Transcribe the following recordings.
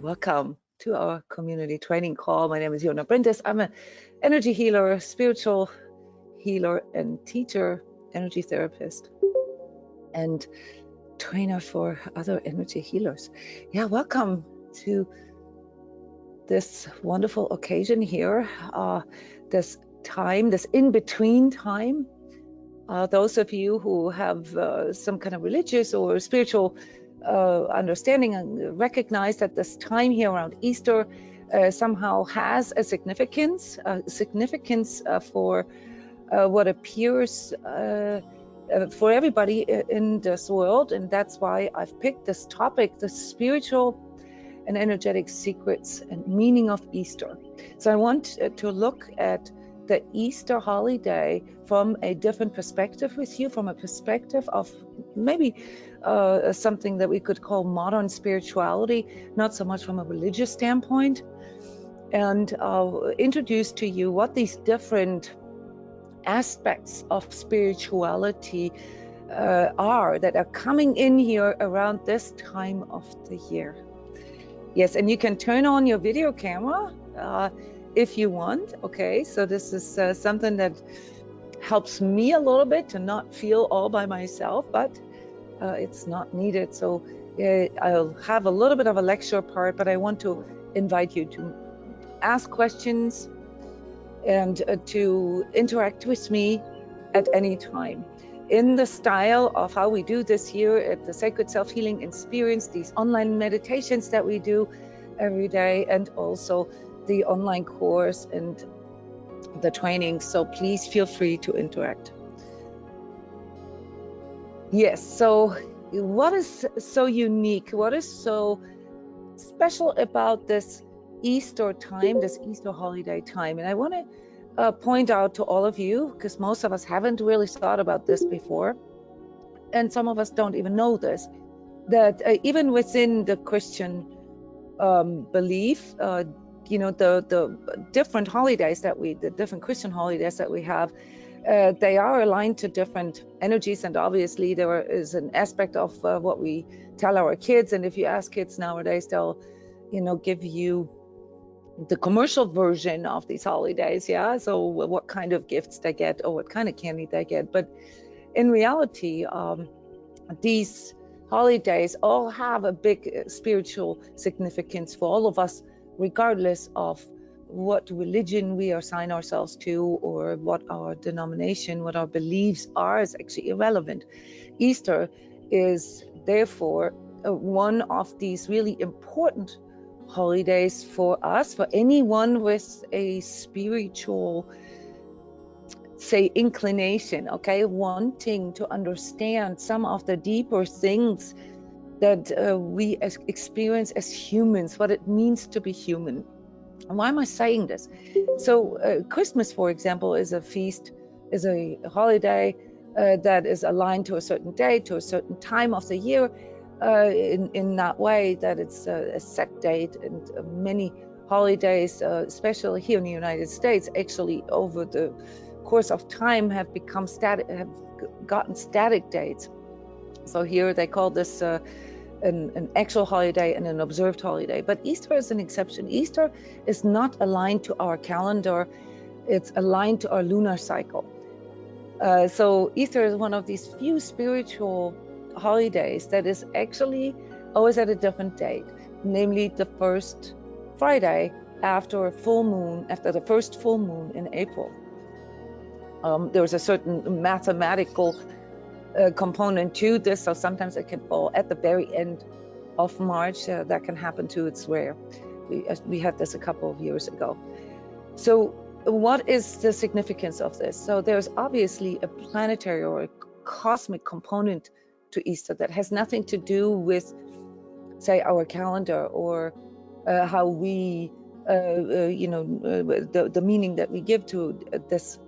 Welcome to our community training call. My name is Jona Bryndis. I'm an energy healer, spiritual healer, and teacher, energy therapist, and trainer for other energy healers. Yeah, welcome to this wonderful occasion here, this time, this in-between time. Those of you who have some kind of religious or spiritual understanding and recognize that this time here around Easter somehow has a significance for what appears for everybody in this world, and that's why I've picked this topic, the spiritual and energetic secrets and meaning of Easter. So I want to look at the Easter holiday from a different perspective with you, from a perspective of maybe something that we could call modern spirituality, not so much from a religious standpoint, and introduce to you what these different aspects of spirituality are that are coming in here around this time of the year. Yes, and you can turn on your video camera if you want. Okay, so this is something that helps me a little bit to not feel all by myself, but it's not needed. So I'll have a little bit of a lecture part, but I want to invite you to ask questions and to interact with me at any time in the style of how we do this here at the Sacred Self-Healing Experience, these online meditations that we do every day, and also the online course and the training. So please feel free to interact. Yes, so what is so unique, what is so special about this Easter time, this Easter holiday time? And I want to point out to all of you, because most of us haven't really thought about this before, and some of us don't even know this, that even within the Christian belief, you know, the different holidays that the different Christian holidays that we have, they are aligned to different energies, and obviously there is an aspect of what we tell our kids. And if you ask kids nowadays, they'll, you know, give you the commercial version of these holidays. Yeah, so what kind of gifts they get or what kind of candy they get. But in reality, these holidays all have a big spiritual significance for all of us, regardless of what religion we assign ourselves to or what our denomination, what our beliefs are, is actually irrelevant. Easter is therefore one of these really important holidays for us, for anyone with a spiritual, say, inclination, okay, wanting to understand some of the deeper things that we experience as humans, what it means to be human. And why am I saying this? So Christmas, for example, is a feast, is a holiday that is aligned to a certain date, to a certain time of the year, in that way that it's a set date. And many holidays, especially here in the United States, actually over the course of time have become static, have gotten static dates. So here they call this an actual holiday and an observed holiday. But Easter is an exception. Easter is not aligned to our calendar, it's aligned to our lunar cycle. So Easter is one of these few spiritual holidays that is actually always at a different date, namely the first Friday after a full moon, after the first full moon in April. There's a certain mathematical component to this, so sometimes it can fall at the very end of March. That can happen too. It's rare. We had this a couple of years ago. So what is the significance of this? So there's obviously a planetary or a cosmic component to Easter that has nothing to do with, say, our calendar or how we, you know, the meaning that we give to this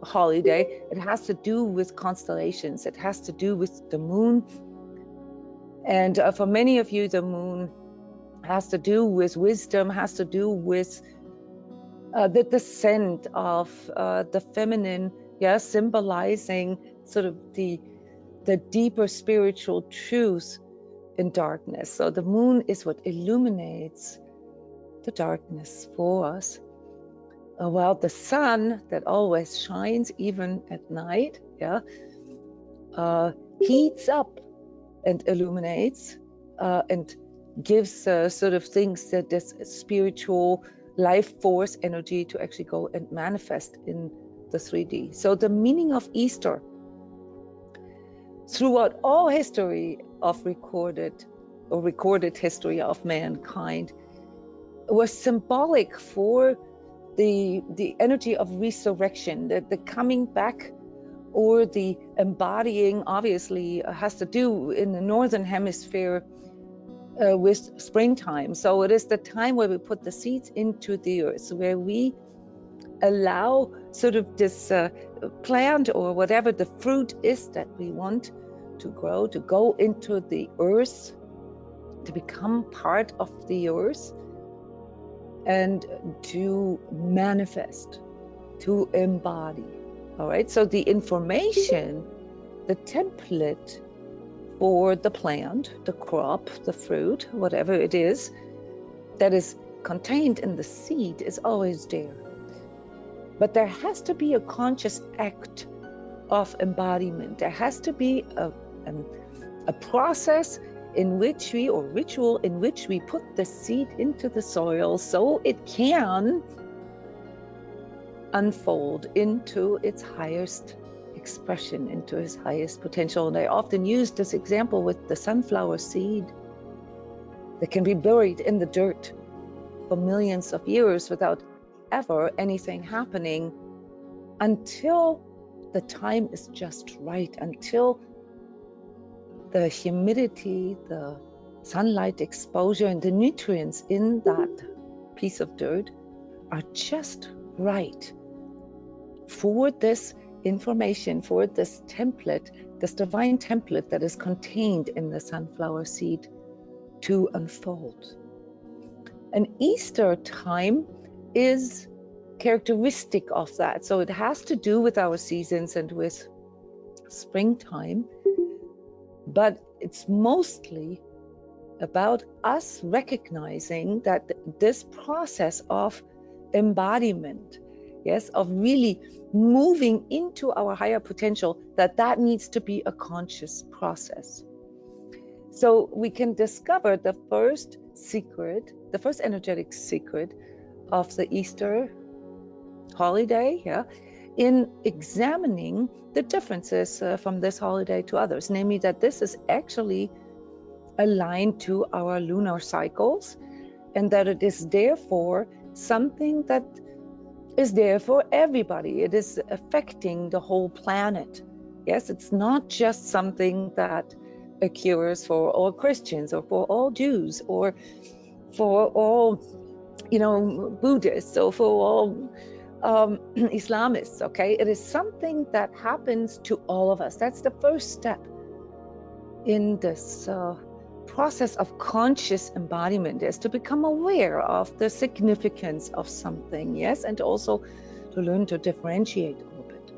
holiday. It has to do with constellations. It has to do with the moon. And for many of you, the moon has to do with wisdom, has to do with the descent of the feminine, yeah, symbolizing sort of the deeper spiritual truth in darkness. So the moon is what illuminates the darkness for us. While the sun that always shines even at night, heats up and illuminates and gives sort of things that this spiritual life force energy to actually go and manifest in the 3D. So the meaning of Easter throughout all history of recorded history of mankind was symbolic for the energy of resurrection, the coming back, or the embodying, obviously has to do in the northern hemisphere with springtime. So it is the time where we put the seeds into the earth, where we allow sort of this plant or whatever the fruit is that we want to grow, to go into the earth, to become part of the earth, and to manifest, to embody. All right, so the information, the template for the plant, the crop, the fruit, whatever it is that is contained in the seed is always there. But there has to be a conscious act of embodiment. There has to be a process in which we, or ritual in which we put the seed into the soil so it can unfold into its highest expression, into its highest potential. And I often use this example with the sunflower seed that can be buried in the dirt for millions of years without ever anything happening until the time is just right, until the humidity, the sunlight exposure, and the nutrients in that piece of dirt are just right for this information, for this template, this divine template that is contained in the sunflower seed to unfold. And Easter time is characteristic of that. So it has to do with our seasons and with springtime, but it's mostly about us recognizing that this process of embodiment, yes, of really moving into our higher potential, that needs to be a conscious process. So we can discover the first secret, the first energetic secret of the Easter holiday, in examining the differences from this holiday to others, namely that this is actually aligned to our lunar cycles, and that it is therefore something that is there for everybody. It is affecting the whole planet. Yes, it's not just something that occurs for all Christians or for all Jews or for all, Buddhists or for all Islamists, okay? It is something that happens to all of us. That's the first step in this process of conscious embodiment, is to become aware of the significance of something, yes, and also to learn to differentiate a little bit.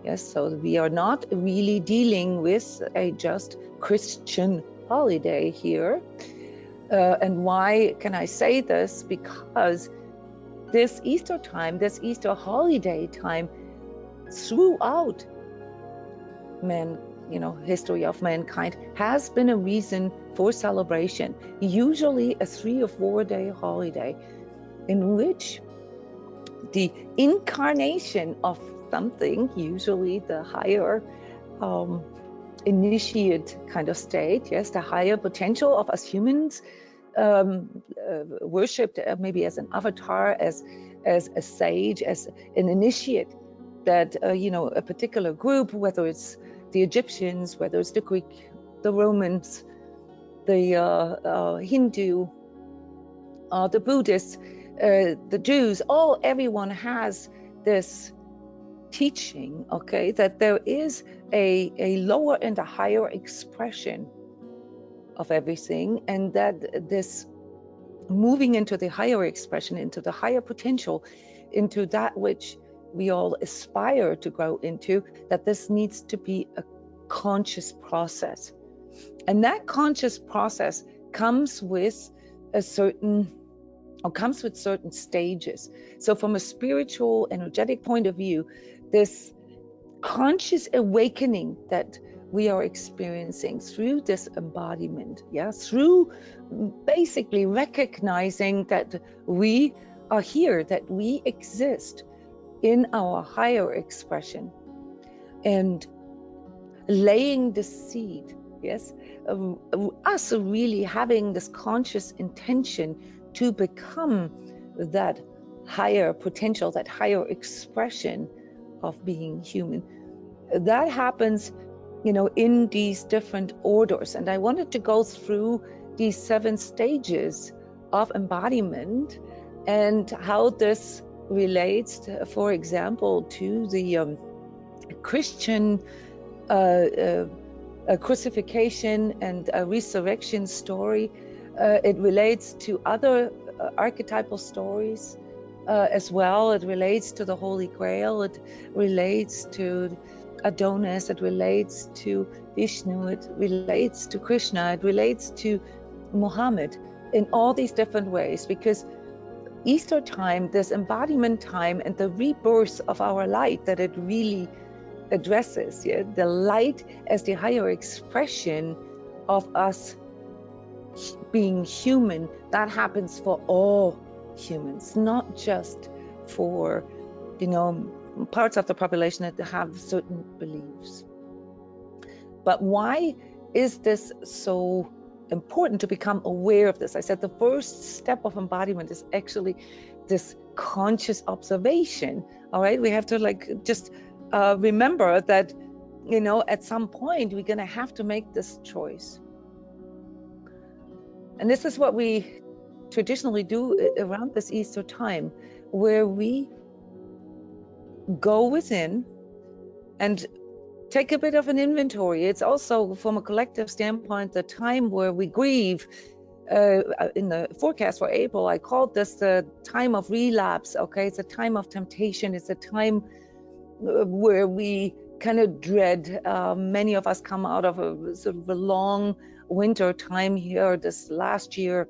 Yes, so we are not really dealing with a just Christian holiday here. And why can I say this? Because this Easter time, this Easter holiday time, throughout history of mankind, has been a reason for celebration, usually a 3 or 4 day holiday in which the incarnation of something, usually the higher initiate kind of state, yes, the higher potential of us humans, worshipped maybe as an avatar, as a sage, as an initiate, that a particular group, whether it's the Egyptians, whether it's the Greek, the Romans, the Hindu, the Buddhists, the Jews, everyone has this teaching, okay, that there is a lower and a higher expression of everything, and that this moving into the higher expression, into the higher potential, into that which we all aspire to grow into, that this needs to be a conscious process. And that conscious process comes with certain stages. So from a spiritual, energetic point of view, this conscious awakening that we are experiencing through this embodiment, through basically recognizing that we are here, that we exist in our higher expression, and laying the seed, us really having this conscious intention to become that higher potential, that higher expression of being human. That happens, in these different orders. And I wanted to go through these 7 stages of embodiment and how this relates, for example, to the Christian crucifixion and a resurrection story. It relates to other archetypal stories as well. It relates to the Holy Grail. It relates to Adonis. It relates to Vishnu. It relates to Krishna. It relates to Muhammad in all these different ways, because Easter time, this embodiment time, and the rebirth of our light that it really addresses, the light as the higher expression of us being human, that happens for all humans, not just for parts of the population that have certain beliefs. But why is this so important to become aware of this? I said the first step of embodiment is actually this conscious observation. All right, we have to just remember that at some point we're going to have to make this choice. And this is what we traditionally do around this Easter time, where we go within and take a bit of an inventory. It's also, from a collective standpoint, the time where we grieve. In the forecast for April, I called this the time of relapse. Okay, it's a time of temptation. It's a time where we kind of dread. Many of us come out of a sort of a long winter time here. This last year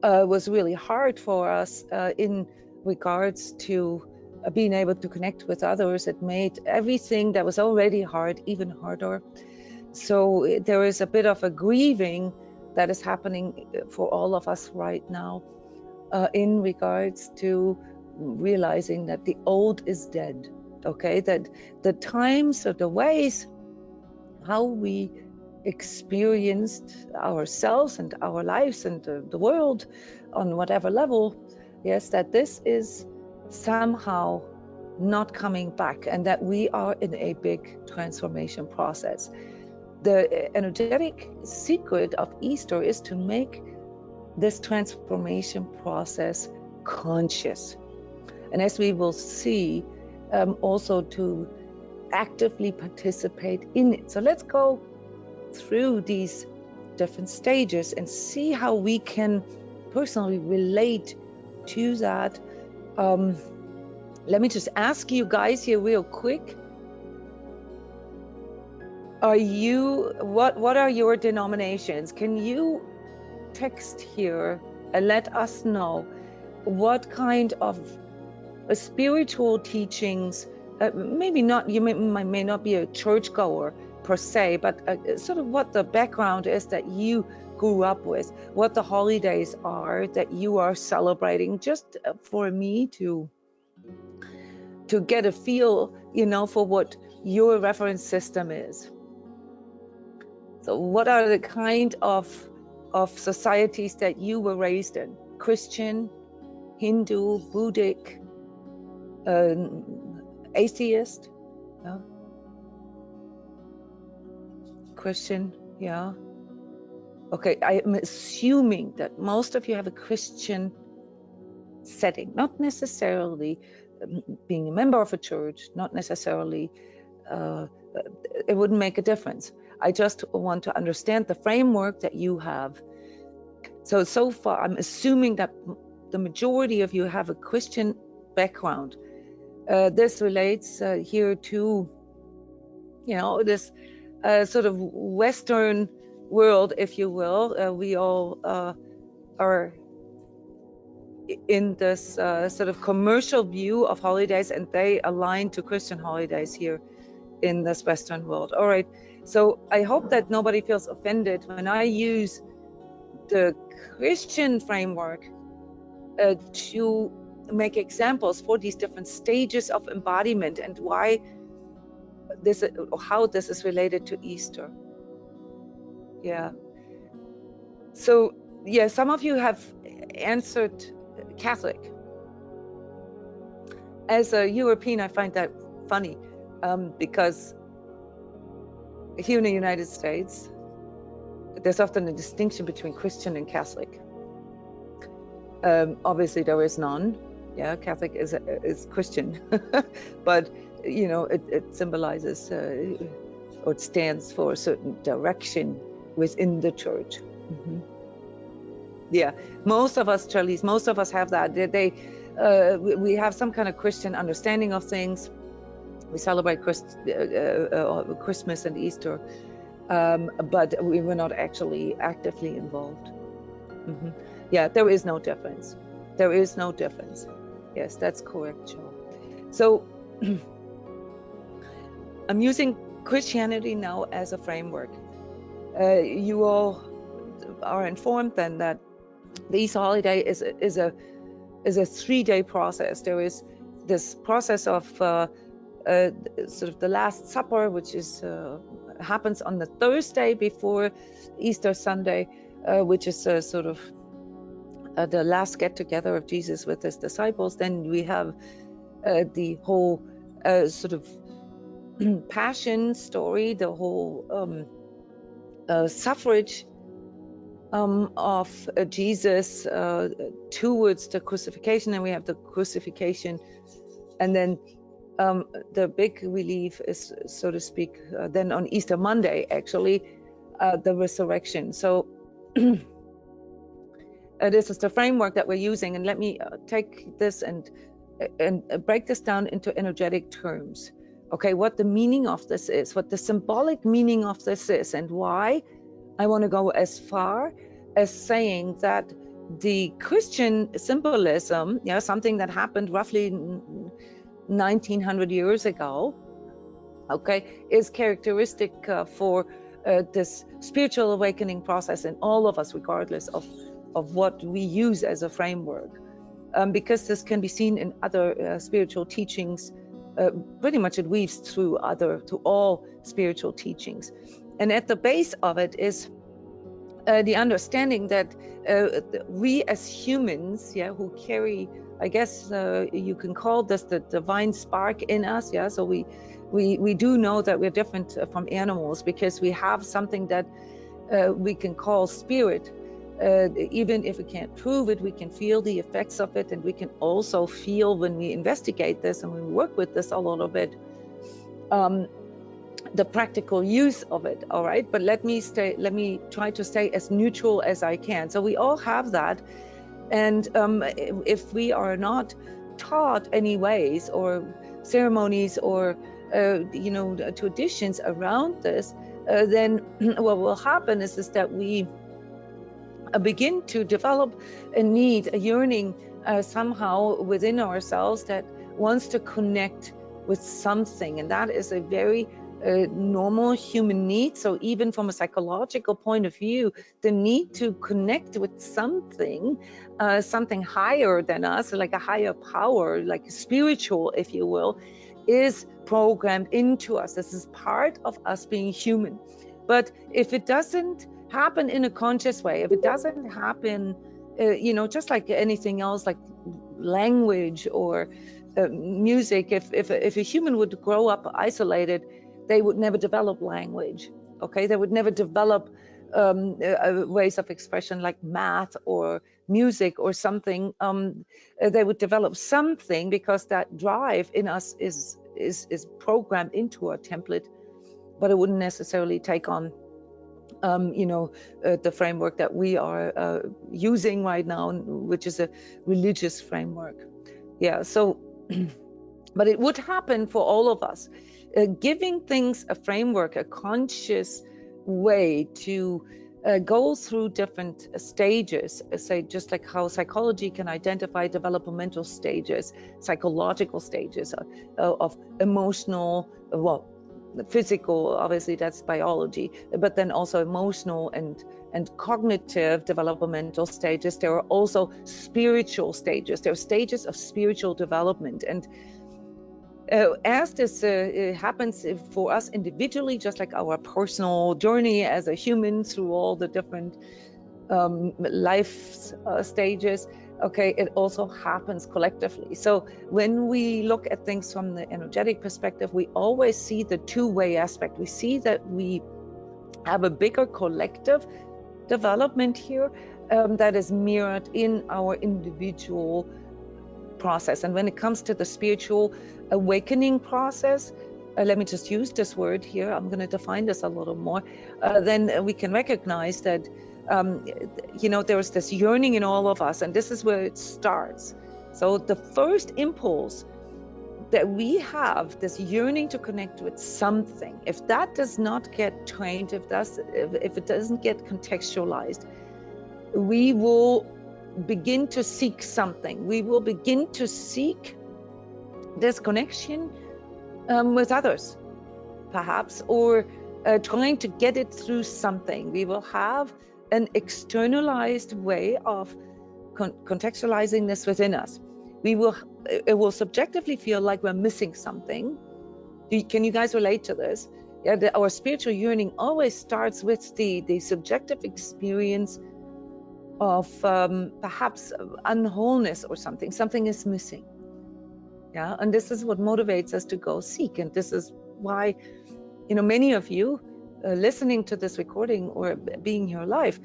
was really hard for us in regards to being able to connect with others. It made everything that was already hard even harder. So there is a bit of a grieving that is happening for all of us right now in regards to realizing that the old is dead. Okay, that the times or the ways how we experienced ourselves and our lives and the world on whatever level, that this is somehow not coming back, and that we are in a big transformation process. The energetic secret of Easter is to make this transformation process conscious, and as we will see, also to actively participate in it. So let's go through these different stages and see how we can personally relate to that. Let me just ask you guys here real quick. What are your denominations? Can you text here and let us know what kind of spiritual teachings, maybe not, you may not be a churchgoer per se, but sort of what the background is that you grew up with, what the holidays are that you are celebrating, just for me to get a feel, for what your reference system is. So what are the kind of societies that you were raised in? Christian, Hindu, Buddhic, atheist? Yeah. Christian, yeah. Okay, I'm assuming that most of you have a Christian setting, not necessarily being a member of a church, not necessarily, it wouldn't make a difference. I just want to understand the framework that you have. So far, I'm assuming that the majority of you have a Christian background. This relates here to, this sort of Western world, if you will. We all are in this sort of commercial view of holidays, and they align to Christian holidays here in this Western world. All right, so I hope that nobody feels offended when I use the Christian framework to make examples for these different stages of embodiment and why this, or how this is related to Easter. Yeah. So yeah, some of you have answered Catholic. As a European, I find that funny because here in the United States, there's often a distinction between Christian and Catholic. Obviously, there is none. Yeah, Catholic is Christian, but you know, it symbolizes or it stands for a certain direction within the church. Yeah, most of us, Charlize, most of us have that. We have some kind of Christian understanding of things. We celebrate Christmas and Easter, but we were not actually actively involved. Yeah, there is no difference. There is no difference. Yes, that's correct, Joe. So I'm using Christianity now as a framework. You all are informed then that the Easter holiday is a 3-day process. There is this process of sort of the Last Supper, which is happens on the Thursday before Easter Sunday, which is sort of the last get-together of Jesus with his disciples. Then we have the whole sort of passion story, the whole suffrage of Jesus towards the crucifixion, and we have the crucifixion, and then the big relief is, so to speak, then on Easter Monday, actually, the resurrection. So this is the framework that we're using, and let me take this and break this down into energetic terms. Okay, what the meaning of this is, what the symbolic meaning of this is, and why I want to go as far as saying that the Christian symbolism, yeah, something that happened roughly 1900 years ago, okay, is characteristic for this spiritual awakening process in all of us, regardless of what we use as a framework, because this can be seen in other spiritual teachings. Pretty much it weaves through all spiritual teachings, and at the base of it is the understanding that we as humans, yeah, who carry, I guess you can call this the divine spark in us, yeah. So we do know that we're different from animals because we have something that we can call spirit. Even if we can't prove it, we can feel the effects of it, and we can also feel, when we investigate this and we work with this a little bit, the practical use of it. All right, but let me try to stay as neutral as I can. So we all have that, and if we are not taught any ways or ceremonies or you know, traditions around this, then what will happen is that we begin to develop a need, a yearning somehow within ourselves that wants to connect with something, and that is a very normal human need. So even from a psychological point of view, the need to connect with something, something higher than us, like a higher power, like spiritual, if you will, is programmed into us. This is part of us being human. But if it doesn't happen in a conscious way, if it doesn't happen, you know, just like anything else, like language or music, if a human would grow up isolated, they would never develop language. Okay, they would never develop ways of expression like math or music or something. They would develop something because that drive in us is programmed into a template, but it wouldn't necessarily take on you know, the framework that we are using right now, which is a religious framework. Yeah, so but it would happen for all of us. giving things a framework, a conscious way to go through different stages, say just like how psychology can identify developmental stages, psychological stages of emotional, well, physical, obviously that's biology, but then also emotional and cognitive developmental stages. There are also spiritual stages. There are stages of spiritual development. And as this happens for us individually, just like our personal journey as a human through all the different life stages, okay, it also happens collectively. So when we look at things from the energetic perspective, we always see the two-way aspect. We see that we have a bigger collective development here that is mirrored in our individual process. And when it comes to the spiritual awakening process, let me just use this word here, I'm going to define this a little more, then we can recognize that you know, there's this yearning in all of us, and this is where it starts. So the first impulse that we have, this yearning to connect with something, if that does not get trained, if it doesn't get contextualized, we will begin to seek something. We will begin to seek this connection with others, perhaps, or trying to get it through something. We will have an externalized way of contextualizing this within us. It will subjectively feel like we're missing something. Can you guys relate to this? Yeah, our spiritual yearning always starts with the subjective experience of perhaps unwholeness or something. Something is missing. Yeah, and this is what motivates us to go seek. And this is why, you know, many of you listening to this recording or being here live,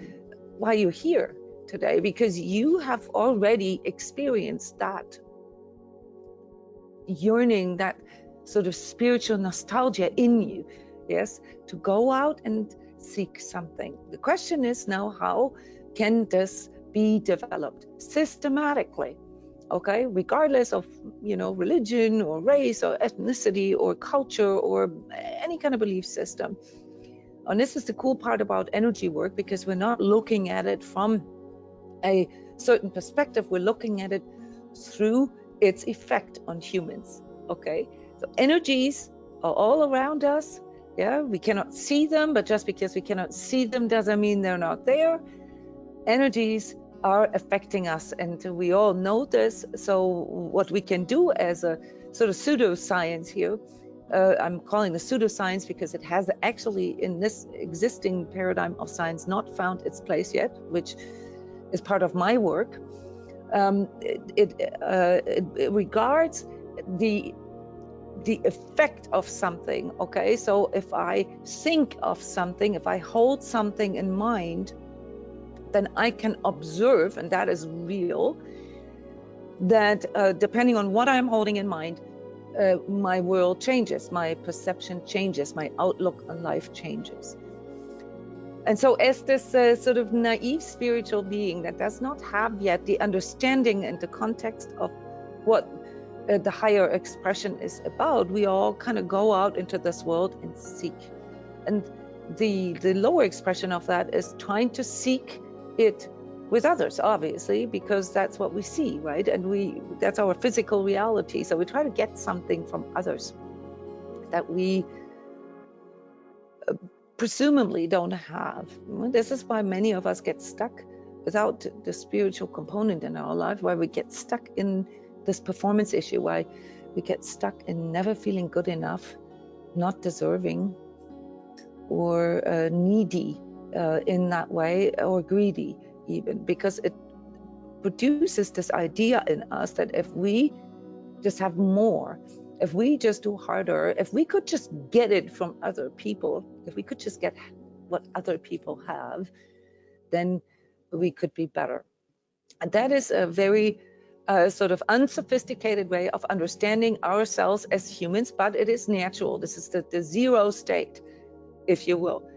why you're here today, because you have already experienced that yearning, that sort of spiritual nostalgia in you, yes, to go out and seek something. The question is now, how can this be developed systematically? Okay, regardless of, you know, religion or race or ethnicity or culture or any kind of belief system. And this is the cool part about energy work, because we're not looking at it from a certain perspective. We're looking at it through its effect on humans. Okay, so energies are all around us. Yeah, we cannot see them, but just because we cannot see them doesn't mean they're not there. Energies are affecting us, and we all know this. So what we can do as a sort of pseudoscience here, I'm calling the pseudoscience because it has actually in this existing paradigm of science not found its place yet, which is part of my work. It regards the effect of something. Okay, so if I think of something, if I hold something in mind, then I can observe, and that is real, that depending on what I'm holding in mind, my world changes, my perception changes, my outlook on life changes. And so as this sort of naive spiritual being that does not have yet the understanding and the context of what the higher expression is about, we all kind of go out into this world and seek. And the lower expression of that is trying to seek it with others, obviously, because that's what we see, right? And that's our physical reality. So we try to get something from others that we presumably don't have. This is why many of us get stuck without the spiritual component in our life, why we get stuck in this performance issue, why we get stuck in never feeling good enough, not deserving, or needy in that way, or greedy even, because it produces this idea in us that if we just have more, if we just do harder, if we could just get it from other people, if we could just get what other people have, then we could be better. And that is a very sort of unsophisticated way of understanding ourselves as humans, but it is natural. This is the zero state, if you will,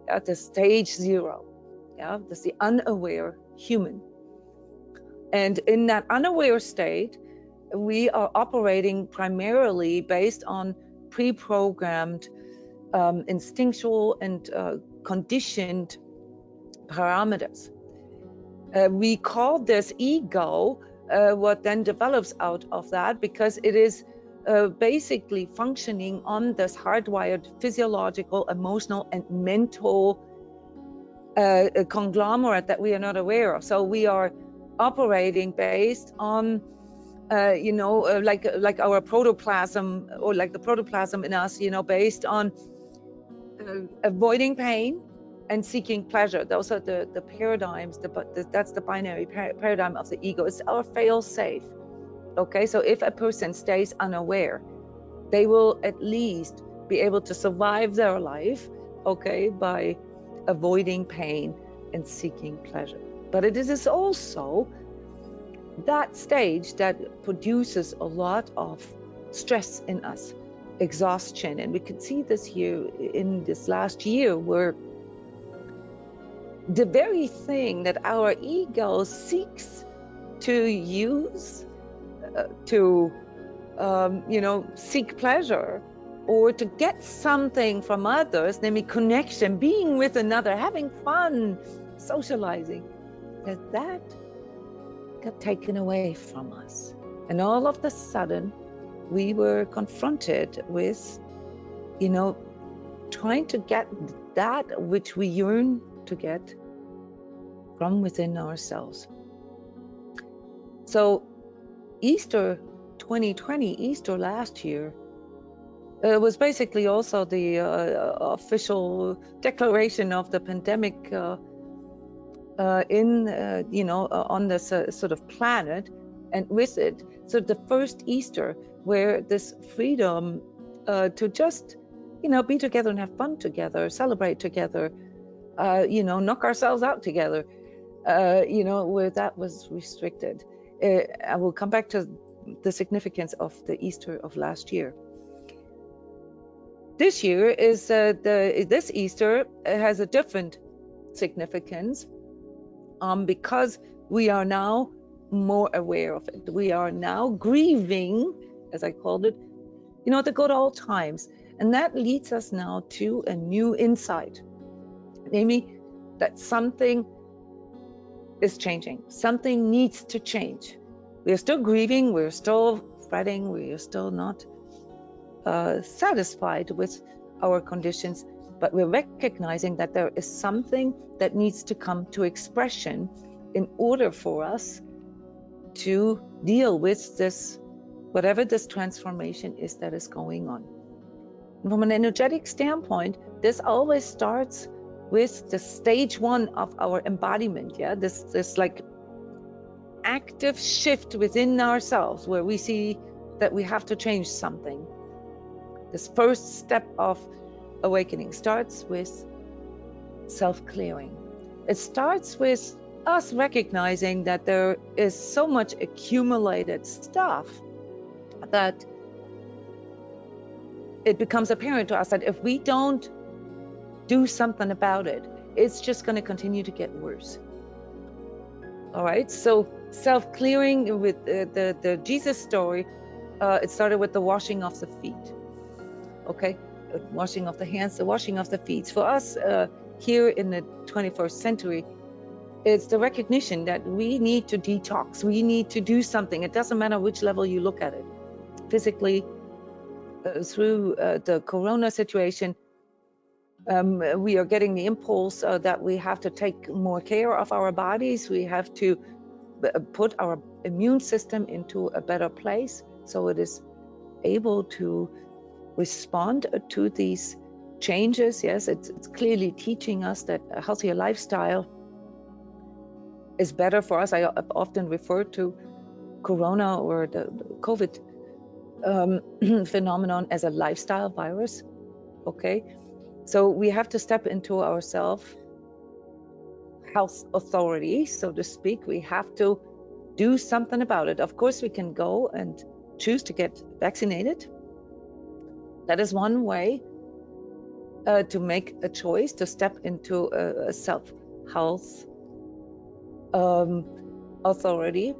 at the stage zero. Yeah, that's the unaware human. And in that unaware state, we are operating primarily based on pre-programmed, instinctual and conditioned parameters. We call this ego, what then develops out of that, because it is basically functioning on this hardwired physiological, emotional, and mental conglomerate that we are not aware of. So we are operating based on, like our protoplasm, or like the protoplasm in us, based on avoiding pain and seeking pleasure. Those are the paradigms. That's the binary paradigm of the ego. It's our fail-safe. Okay, so if a person stays unaware, they will at least be able to survive their life, okay, by avoiding pain and seeking pleasure. But it is also that stage that produces a lot of stress in us, exhaustion. And we could see this here in this last year, where the very thing that our ego seeks to use to seek pleasure or to get something from others, namely connection, being with another, having fun, socializing, that got taken away from us. And all of a sudden, we were confronted with, trying to get that which we yearn to get from within ourselves. So Easter 2020, Easter last year, was basically also the official declaration of the pandemic on this sort of planet, and with it, so the first Easter where this freedom to just, be together and have fun together, celebrate together, knock ourselves out together, where that was restricted. I will come back to the significance of the Easter of last year. This year is this Easter has a different significance, because we are now more aware of it. We are now grieving, as I called it, the good old times, and that leads us now to a new insight, namely that something is changing. Something needs to change. We are still grieving, we're still fretting, we are still not satisfied with our conditions, but we're recognizing that there is something that needs to come to expression in order for us to deal with this, whatever this transformation is that is going on. And from an energetic standpoint, this always starts with the stage one of our embodiment, this like active shift within ourselves, where we see that we have to change something. This first step of awakening starts with self-clearing. It starts with us recognizing that there is so much accumulated stuff that it becomes apparent to us that if we don't do something about it, it's just going to continue to get worse. All right, so self-clearing with the Jesus story, it started with the washing of the feet. Okay, washing of the hands, the washing of the feet. For us here in the 21st century, it's the recognition that we need to detox. We need to do something. It doesn't matter which level you look at it. Physically, through the corona situation, we are getting the impulse that we have to take more care of our bodies. We have to put our immune system into a better place so it is able to respond to these changes. Yes, it's clearly teaching us that a healthier lifestyle is better for us. I often refer to corona or the COVID phenomenon as a lifestyle virus. Okay, so we have to step into our health authority, so to speak. We have to do something about it. Of course, we can go and choose to get vaccinated. That is one way to make a choice to step into a self-health authority.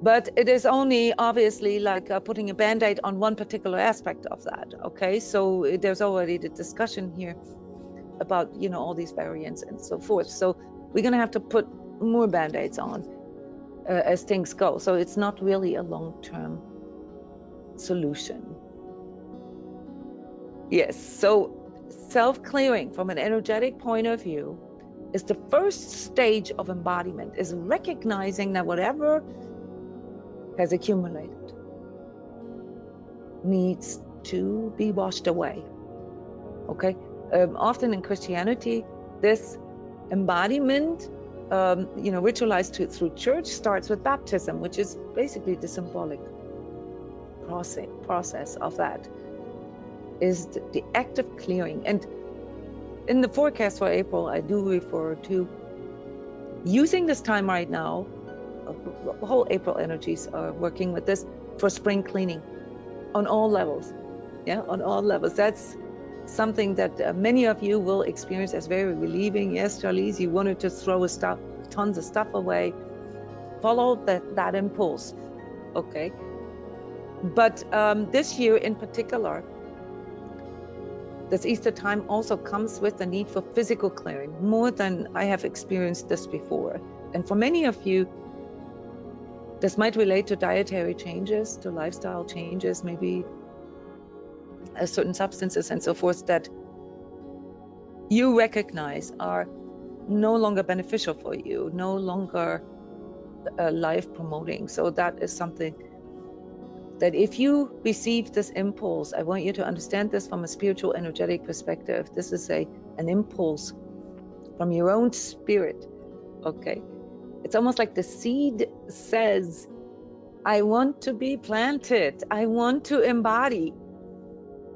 But it is only obviously like putting a band-aid on one particular aspect of that. Okay, so there's already the discussion here about, you know, all these variants and so forth. So we're going to have to put more band-aids on as things go. So it's not really a long-term solution. Yes, so self-clearing from an energetic point of view is the first stage of embodiment, is recognizing that whatever has accumulated needs to be washed away. Okay, often in Christianity, this embodiment, you know, ritualized through church, starts with baptism, which is basically the symbolic process of that, is the act of clearing. And in the forecast for April, I do refer to using this time right now. The whole April energies are working with this for spring cleaning on all levels. Yeah, on all levels. That's something that many of you will experience as very relieving. Yes, Charlize, you wanted to throw tons of stuff away. Follow that impulse. Okay. But this year in particular, this Easter time also comes with the need for physical clearing, more than I have experienced this before. And for many of you, this might relate to dietary changes, to lifestyle changes, maybe certain substances and so forth that you recognize are no longer beneficial for you, no longer life promoting. So that is something that if you receive this impulse, I want you to understand this from a spiritual energetic perspective. This is an impulse from your own spirit. Okay, it's almost like the seed says, I want to be planted, I want to embody.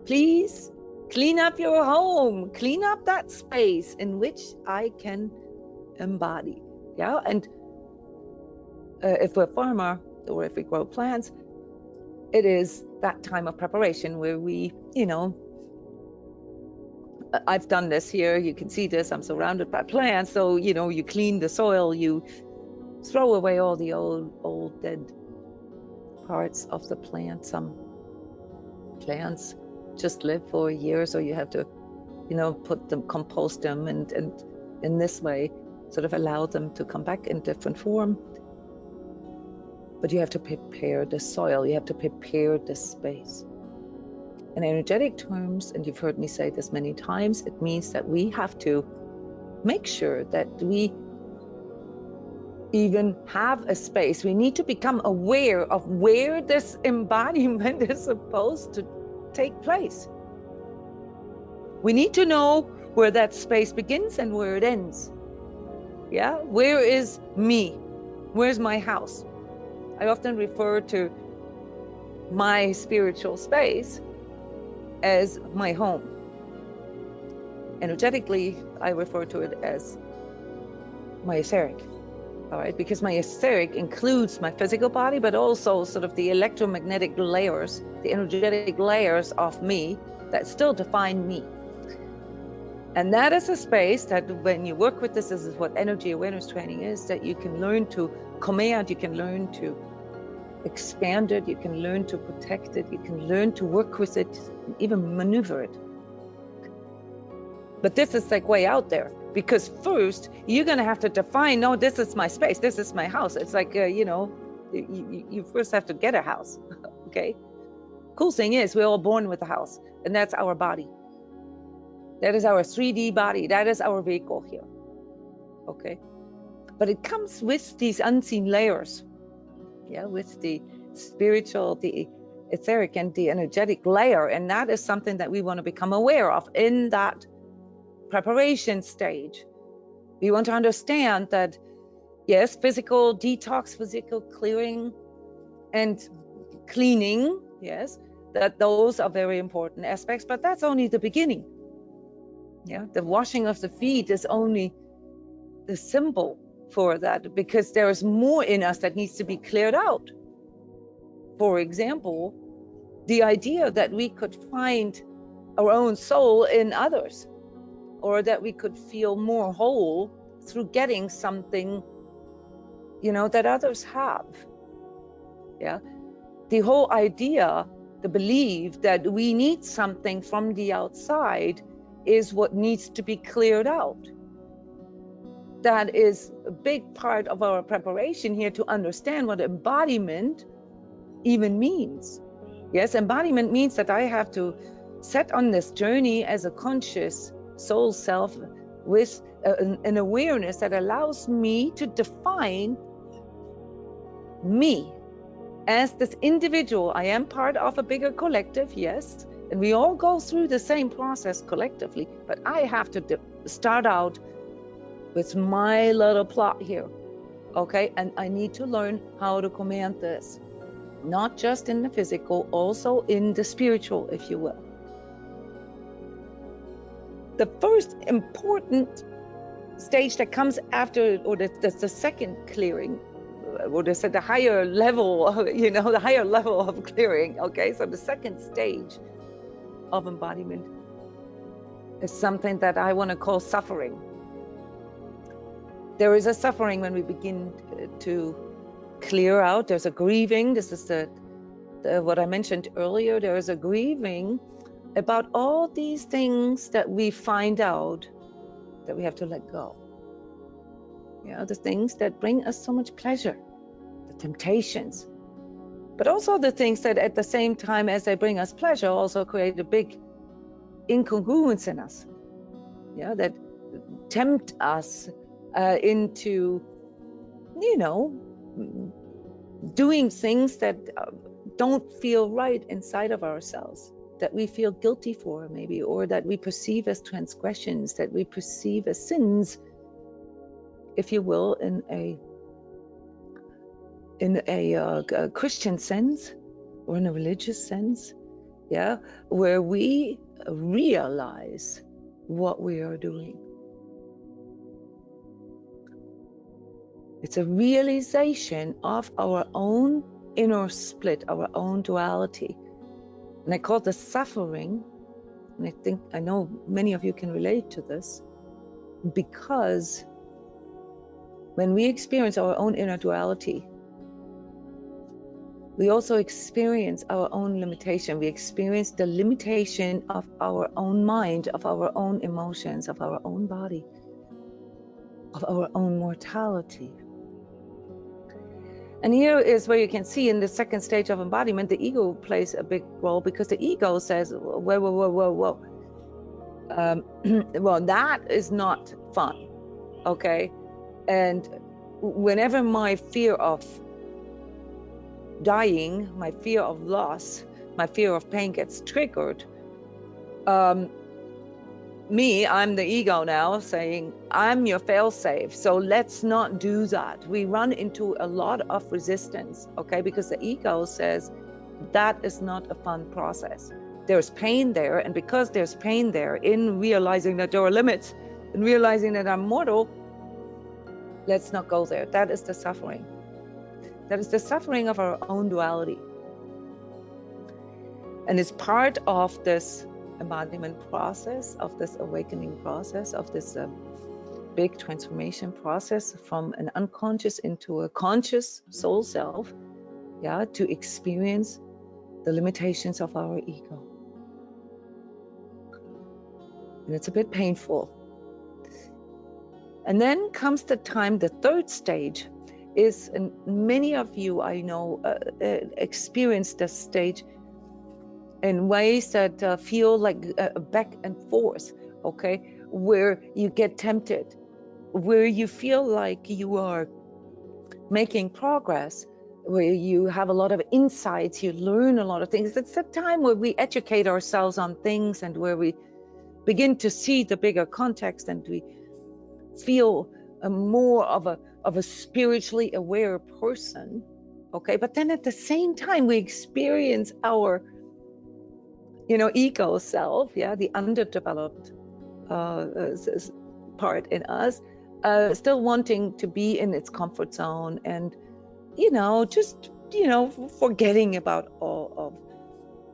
Please clean up your home, clean up that space in which I can embody. Yeah, and if we're a farmer or if we grow plants, it is that time of preparation where we, you know, I've done this here, you can see this, I'm surrounded by plants. So, you know, you clean the soil, you throw away all the old dead parts of the plant. Some plants just live for a year, so you have to, you know, compost them and in this way sort of allow them to come back in different form. But you have to prepare the soil, you have to prepare the space. In energetic terms, and you've heard me say this many times, it means that we have to make sure that we even have a space. We need to become aware of where this embodiment is supposed to take place. We need to know where that space begins and where it ends. Yeah, where is me? Where's my house? I often refer to my spiritual space as my home. Energetically, I refer to it as my etheric. All right, because my etheric includes my physical body, but also sort of the electromagnetic layers, the energetic layers of me that still define me. And that is a space that when you work with this is what energy awareness training is, that you can learn to command, you can learn to expand it, you can learn to protect it, you can learn to work with it, even maneuver it. But this is like way out there, because first you're going to have to define, no, this is my space, this is my house. It's like, you know, you first have to get a house. Okay. Cool thing is we're all born with a house, and that's our body. That is our 3D body. That is our vehicle here. Okay. But it comes with these unseen layers. Yeah, with the spiritual, the etheric, and the energetic layer. And that is something that we want to become aware of in that preparation stage. We want to understand that, yes, physical detox, physical clearing and cleaning, yes, that those are very important aspects, but that's only the beginning. Yeah, the washing of the feet is only the symbol for that, because there is more in us that needs to be cleared out. For example, the idea that we could find our own soul in others, or that we could feel more whole through getting something, you know, that others have. Yeah, the whole idea, the belief that we need something from the outside is what needs to be cleared out. That is a big part of our preparation here to understand what embodiment even means. Yes, embodiment means that I have to set on this journey as a conscious soul self with an awareness that allows me to define me as this individual. I am part of a bigger collective, yes, and we all go through the same process collectively, but I have to start out with my little plot here, okay? And I need to learn how to command this, not just in the physical, also in the spiritual, if you will. The first important stage that comes after, or the second clearing, or the higher level, you know, the higher level of clearing, okay? So the second stage of embodiment is something that I want to call suffering. There is a suffering when we begin to clear out. There's a grieving. This is what I mentioned earlier. There is a grieving about all these things that we find out that we have to let go. You know, the things that bring us so much pleasure, the temptations, but also the things that at the same time as they bring us pleasure also create a big incongruence in us, yeah, that tempt us into, you know, doing things that don't feel right inside of ourselves, that we feel guilty for maybe, or that we perceive as transgressions, that we perceive as sins, if you will, in a Christian sense or in a religious sense, yeah, where we realize what we are doing. It's a realization of our own inner split, our own duality. And I call this suffering, and I know many of you can relate to this, because when we experience our own inner duality, we also experience our own limitation. We experience the limitation of our own mind, of our own emotions, of our own body, of our own mortality. And here is where you can see in the second stage of embodiment, the ego plays a big role, because the ego says, whoa. Well, that is not fun, okay? And whenever my fear of dying, my fear of loss, my fear of pain gets triggered, I'm the ego now saying, I'm your failsafe, so let's not do that. We run into a lot of resistance, okay? Because the ego says that is not a fun process. There's pain there, and because there's pain there, in realizing that there are limits, and realizing that I'm mortal, let's not go there. That is the suffering. That is the suffering of our own duality. And it's part of this embodiment process, of this awakening process, of this big transformation process from an unconscious into a conscious soul self, yeah, to experience the limitations of our ego. And it's a bit painful. And then comes the time, the third stage is, and many of you I know experience this stage in ways that feel like back and forth, okay? Where you get tempted, where you feel like you are making progress, where you have a lot of insights, you learn a lot of things. It's a time where we educate ourselves on things, and where we begin to see the bigger context, and we feel more of a spiritually aware person, okay? But then at the same time, we experience our, you know, ego self, yeah, the underdeveloped part in us, still wanting to be in its comfort zone, and, you know, just, you know, forgetting about all of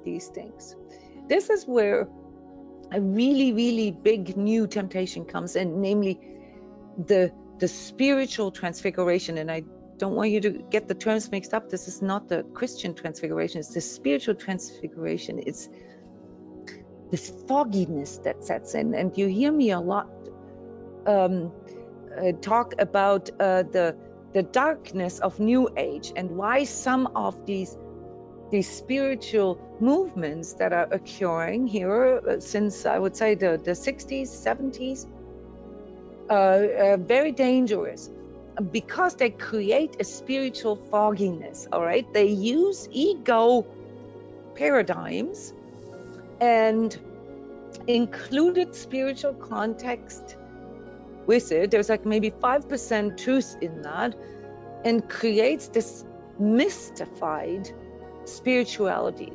these things. This is where a really, really big new temptation comes in, namely the spiritual transfiguration. And I don't want you to get the terms mixed up. This is not the Christian transfiguration, it's the spiritual transfiguration. It's this fogginess that sets in. And you hear me a lot talk about the darkness of New Age, and why some of these spiritual movements that are occurring here since, I would say, the 60s, 70s, are very dangerous, because they create a spiritual fogginess. All right, they use ego paradigms and included spiritual context with it. There's like maybe 5% truth in that, and creates this mystified spirituality.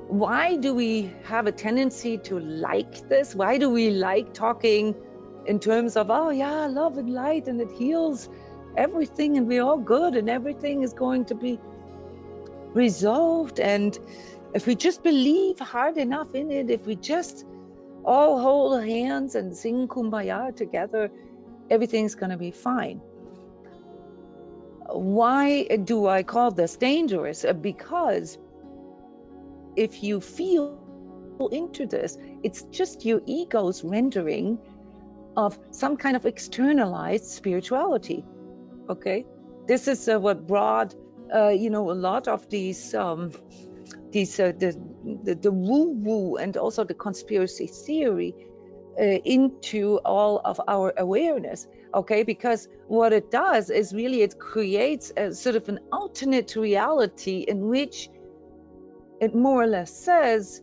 Why do we have a tendency to like this? Why do we like talking in terms of, oh yeah, love and light, and it heals everything, and we're all good, and everything is going to be resolved, and if we just believe hard enough in it, if we just all hold hands and sing Kumbaya together, everything's going to be fine. Why do I call this dangerous? Because if you feel into this, it's just your ego's rendering of some kind of externalized spirituality. Okay, this is what brought a lot of these the woo-woo and also the conspiracy theory into all of our awareness. Okay, because what it does is really it creates a sort of an alternate reality in which it more or less says,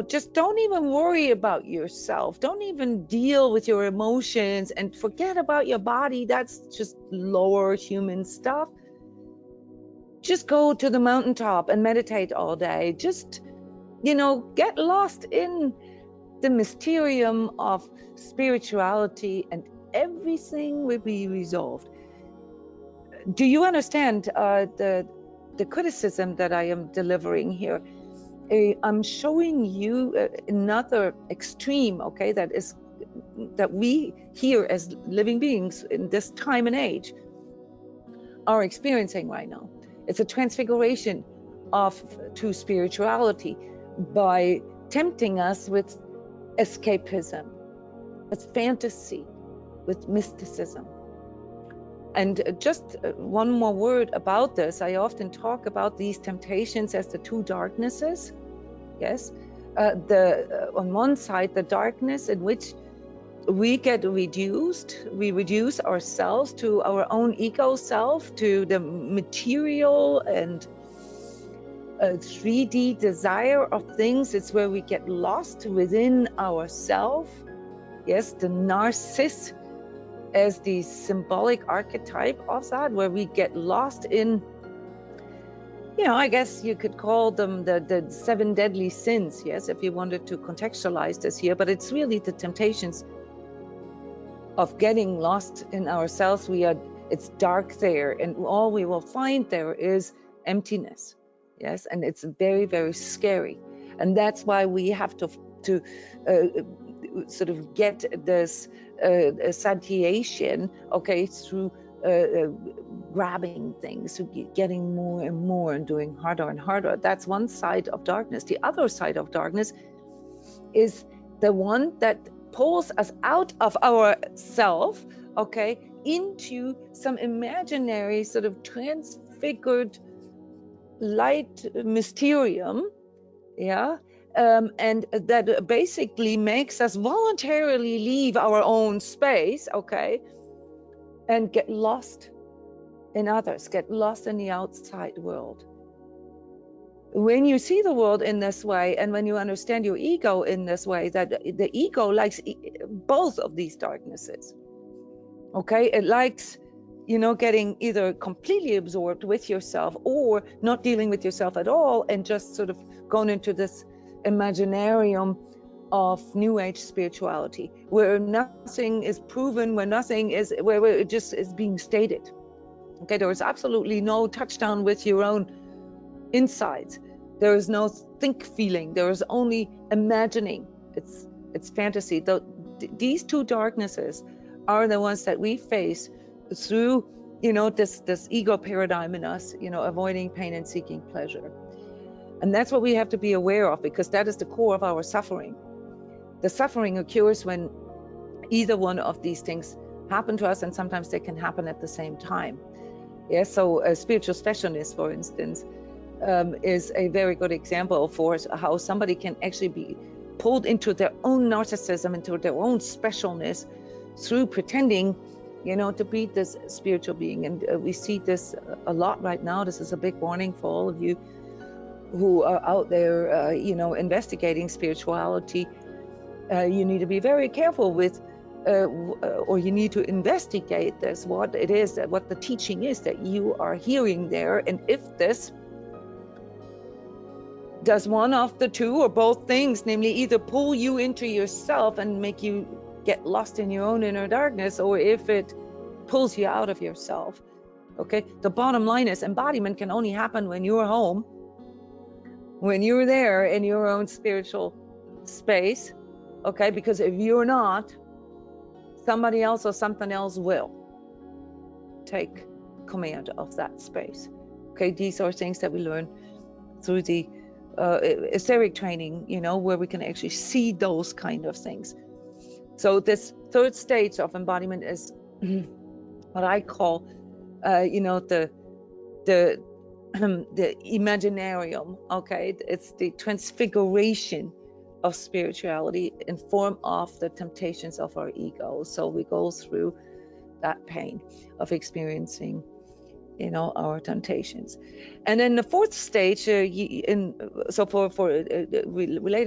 just don't even worry about yourself. Don't even deal with your emotions and forget about your body. That's just lower human stuff. Just go to the mountaintop and meditate all day. Just, get lost in the mysterium of spirituality, and everything will be resolved. Do you understand the criticism that I am delivering here? I'm showing you another extreme, okay, that we here as living beings in this time and age are experiencing right now. It's a transfiguration to spirituality by tempting us with escapism, with fantasy, with mysticism. And just one more word about this. I often talk about these temptations as the two darknesses. Yes, on one side, the darkness in which we get reduced. We reduce ourselves to our own ego self, to the material and 3D desire of things. It's where we get lost within ourselves. Yes, the narcissist as the symbolic archetype of that, where we get lost in, I guess you could call them the 7 deadly sins, yes, if you wanted to contextualize this here, but it's really the temptations of getting lost in ourselves. It's dark there, and all we will find there is emptiness, yes, and it's very, very scary. And that's why we have to sort of get this satiation, okay, through grabbing things, getting more and more and doing harder and harder. That's one side of darkness. The other side of darkness is the one that pulls us out of our self, okay, into some imaginary sort of transfigured light mysterium, yeah, and that basically makes us voluntarily leave our own space, okay, and get lost in others, get lost in the outside world. When you see the world in this way, and when you understand your ego in this way, that the ego likes both of these darknesses, okay, it likes, getting either completely absorbed with yourself or not dealing with yourself at all, and just sort of going into this imaginarium of New Age spirituality, where nothing is proven, where it just is being stated. Okay, there is absolutely no touchdown with your own insides. There is no think feeling. There is only imagining. It's fantasy. These two darknesses are the ones that we face through you know, this ego paradigm in us, you know, avoiding pain and seeking pleasure. And that's what we have to be aware of, because that is the core of our suffering. The suffering occurs when either one of these things happen to us, and sometimes they can happen at the same time. Yeah, so a spiritual specialness, for instance, is a very good example for how somebody can actually be pulled into their own narcissism, into their own specialness, through pretending, you know, to be this spiritual being. And we see this a lot right now. This is a big warning for all of you who are out there, you know, investigating spirituality. You need to be very careful with, or you need to investigate this, what it is, what the teaching is that you are hearing there. And if this does one of the two or both things, namely either pull you into yourself and make you get lost in your own inner darkness, or if it pulls you out of yourself. Okay, the bottom line is embodiment can only happen when you're home, when you're there in your own spiritual space. Okay, because if you're not, somebody else or something else will take command of that space. Okay, these are things that we learn through the etheric training, you know, where we can actually see those kind of things. So this third stage of embodiment is what I call, you know, the imaginarium. Okay, it's the transfiguration of spirituality in form of the temptations of our ego. So we go through that pain of experiencing, you know, our temptations. And then the fourth stage, related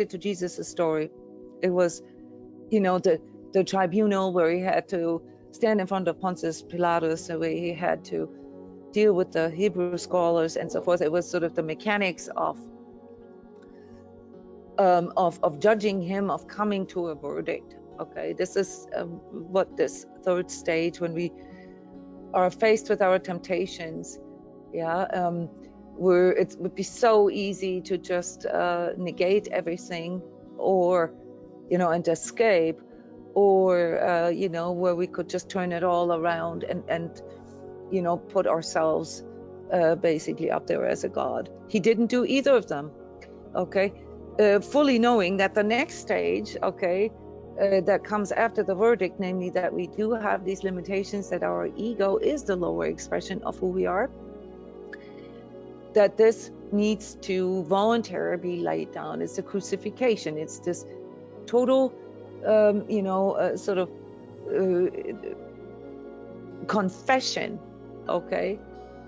to Jesus' story, it was, you know, the tribunal where he had to stand in front of Pontius Pilatus, where he had to deal with the Hebrew scholars and so forth. It was sort of the mechanics of judging him, of coming to a verdict. Okay, this is what this third stage, when we are faced with our temptations, where it would be so easy to just negate everything, or, you know, and escape, or you know, where we could just turn it all around and you know, put ourselves basically up there as a god. He didn't do either of them. Okay, fully knowing that the next stage, okay, that comes after the verdict, namely that we do have these limitations, that our ego is the lower expression of who we are, that this needs to voluntarily be laid down. It's a crucifixion. It's this total, you know, sort of confession, okay,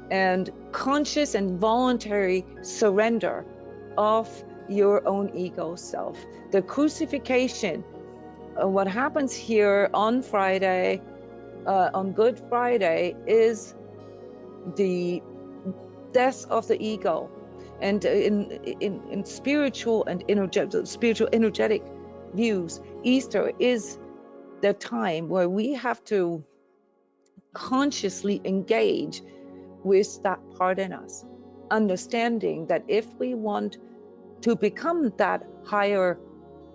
and conscious and voluntary surrender of your own ego self. The crucifixion, what happens here on Friday, on Good Friday, is the death of the ego. And in spiritual and energetic views, Easter is the time where we have to consciously engage with that part in us, understanding that if we want to become that higher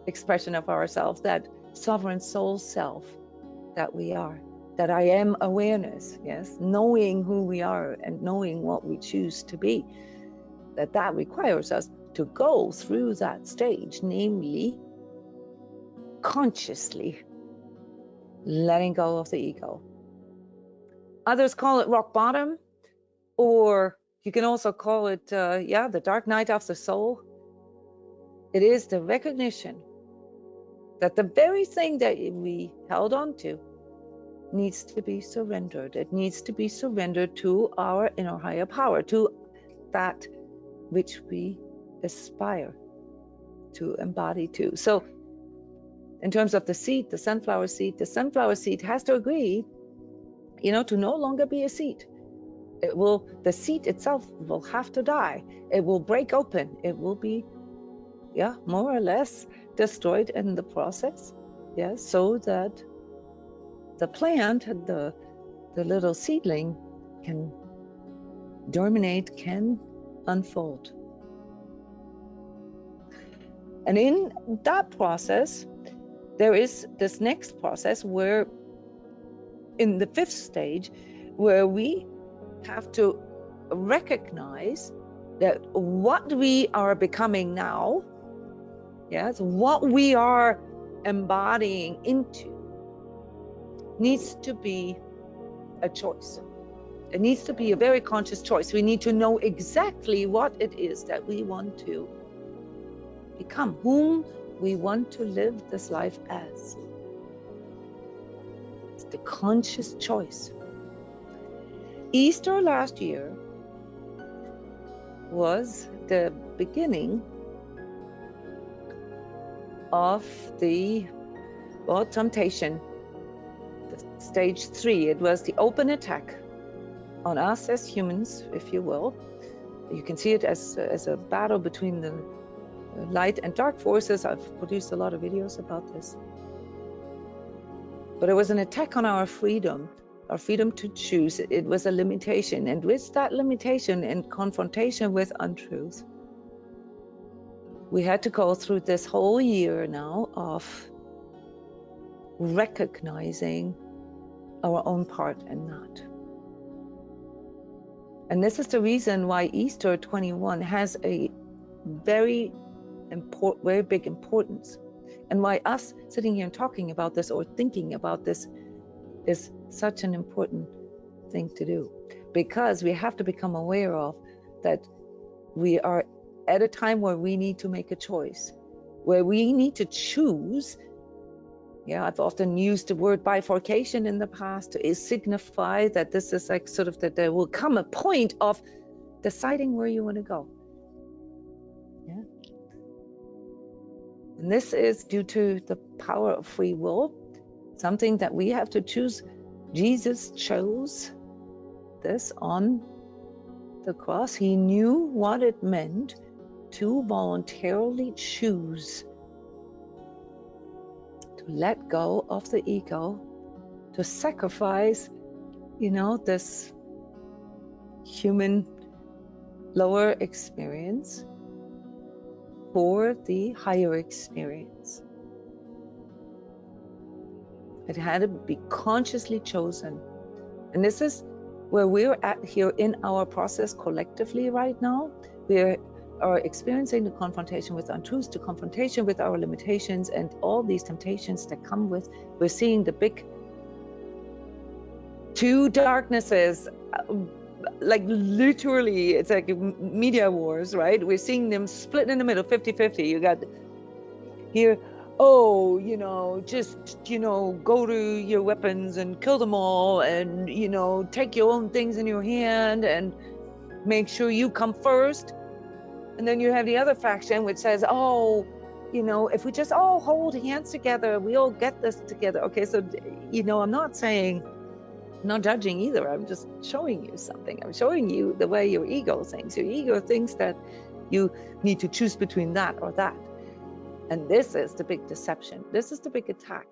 expression of ourselves, that sovereign soul self that we are, that I am awareness, yes, knowing who we are and knowing what we choose to be, that requires us to go through that stage, namely consciously letting go of the ego. Others call it rock bottom, or you can also call it, the dark night of the soul. It is the recognition that the very thing that we held on to needs to be surrendered. It needs to be surrendered to our inner higher power, to that which we aspire to embody to. So in terms of the seed, the sunflower seed has to agree, you know, to no longer be a seed. The seed itself will have to die. It will break open. It will be, more or less destroyed in the process. So that the plant, the little seedling, can germinate, can unfold. And in that process, there is this next process where, in the fifth stage, where we have to recognize that what we are becoming now, yes, what we are embodying into, needs to be a choice. It needs to be a very conscious choice. We need to know exactly what it is that we want to become, whom we want to live this life as. It's the conscious choice. Easter last year was the beginning of the, well, temptation, the stage 3. It was the open attack on us as humans, if you will. You can see it as a battle between the light and dark forces. I've produced a lot of videos about this. But it was an attack on our freedom to choose. It was a limitation. And with that limitation and confrontation with untruth, we had to go through this whole year now of recognizing our own part in that. And this is the reason why Easter 21 has a very big importance, and why us sitting here and talking about this or thinking about this is such an important thing to do, because we have to become aware of that we are at a time where we need to make a choice, where we need to choose. Yeah, I've often used the word bifurcation in the past to signify that this is like sort of that there will come a point of deciding where you want to go. Yeah. And this is due to the power of free will, something that we have to choose. Jesus chose this on the cross. He knew what it meant to voluntarily choose to let go of the ego, to sacrifice, this human lower experience for the higher experience. It had to be consciously chosen. And this is where we're at here in our process collectively right now. We are experiencing the confrontation with untruths, the confrontation with our limitations, and all these temptations that come with. We're seeing the big two darknesses, like literally, it's like media wars, right? We're seeing them split in the middle, 50-50. You got here, just, go to your weapons and kill them all, and, take your own things in your hand and make sure you come first. And then you have the other faction which says, if we just all hold hands together, we all get this together. Okay, so, I'm not judging either. I'm just showing you something. I'm showing you the way your ego thinks. Your ego thinks that you need to choose between that or that. And this is the big deception. This is the big attack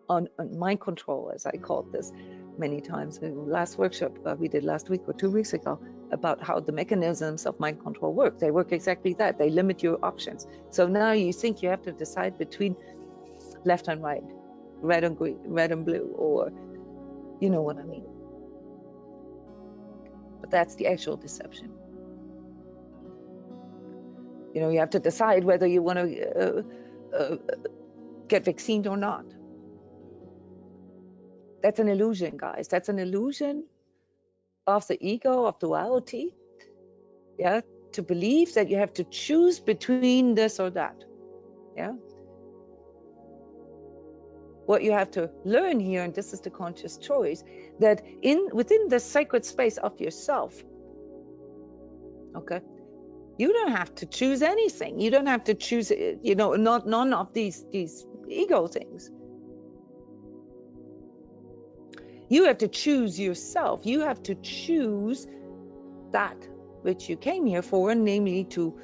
on mind control, as I called this many times. In the last workshop we did last week or 2 weeks ago about how the mechanisms of mind control work. They work exactly that. They limit your options. So now you think you have to decide between left and right, red and green, red and blue, or you know what I mean. But that's the actual deception. You have to decide whether you want to get vaccinated or not. That's an illusion, guys. That's an illusion of the ego, of duality. Yeah, to believe that you have to choose between this or that. Yeah. What you have to learn here, and this is the conscious choice, that within the sacred space of yourself, okay, you don't have to choose anything. You don't have to choose, none of these ego things. You have to choose yourself. You have to choose that which you came here for, namely to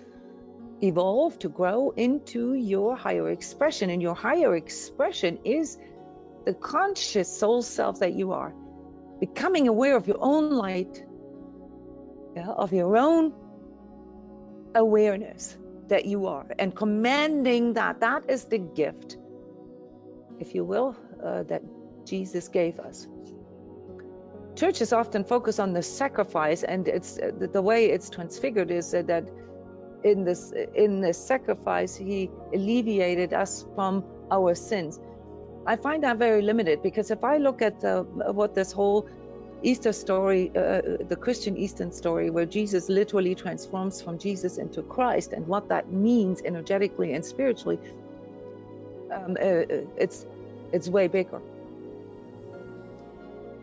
evolve, to grow into your higher expression. And your higher expression is the conscious soul self that you are, becoming aware of your own light, of your own awareness that you are, and commanding that. That is the gift, if you will, that Jesus gave us. churches often focus on the sacrifice, and it's the way it's transfigured is that in this sacrifice he alleviated us from our sins. I find that very limited, because if I look at what this whole Easter story, the Christian Eastern story, where Jesus literally transforms from Jesus into Christ, and what that means energetically and spiritually, it's way bigger.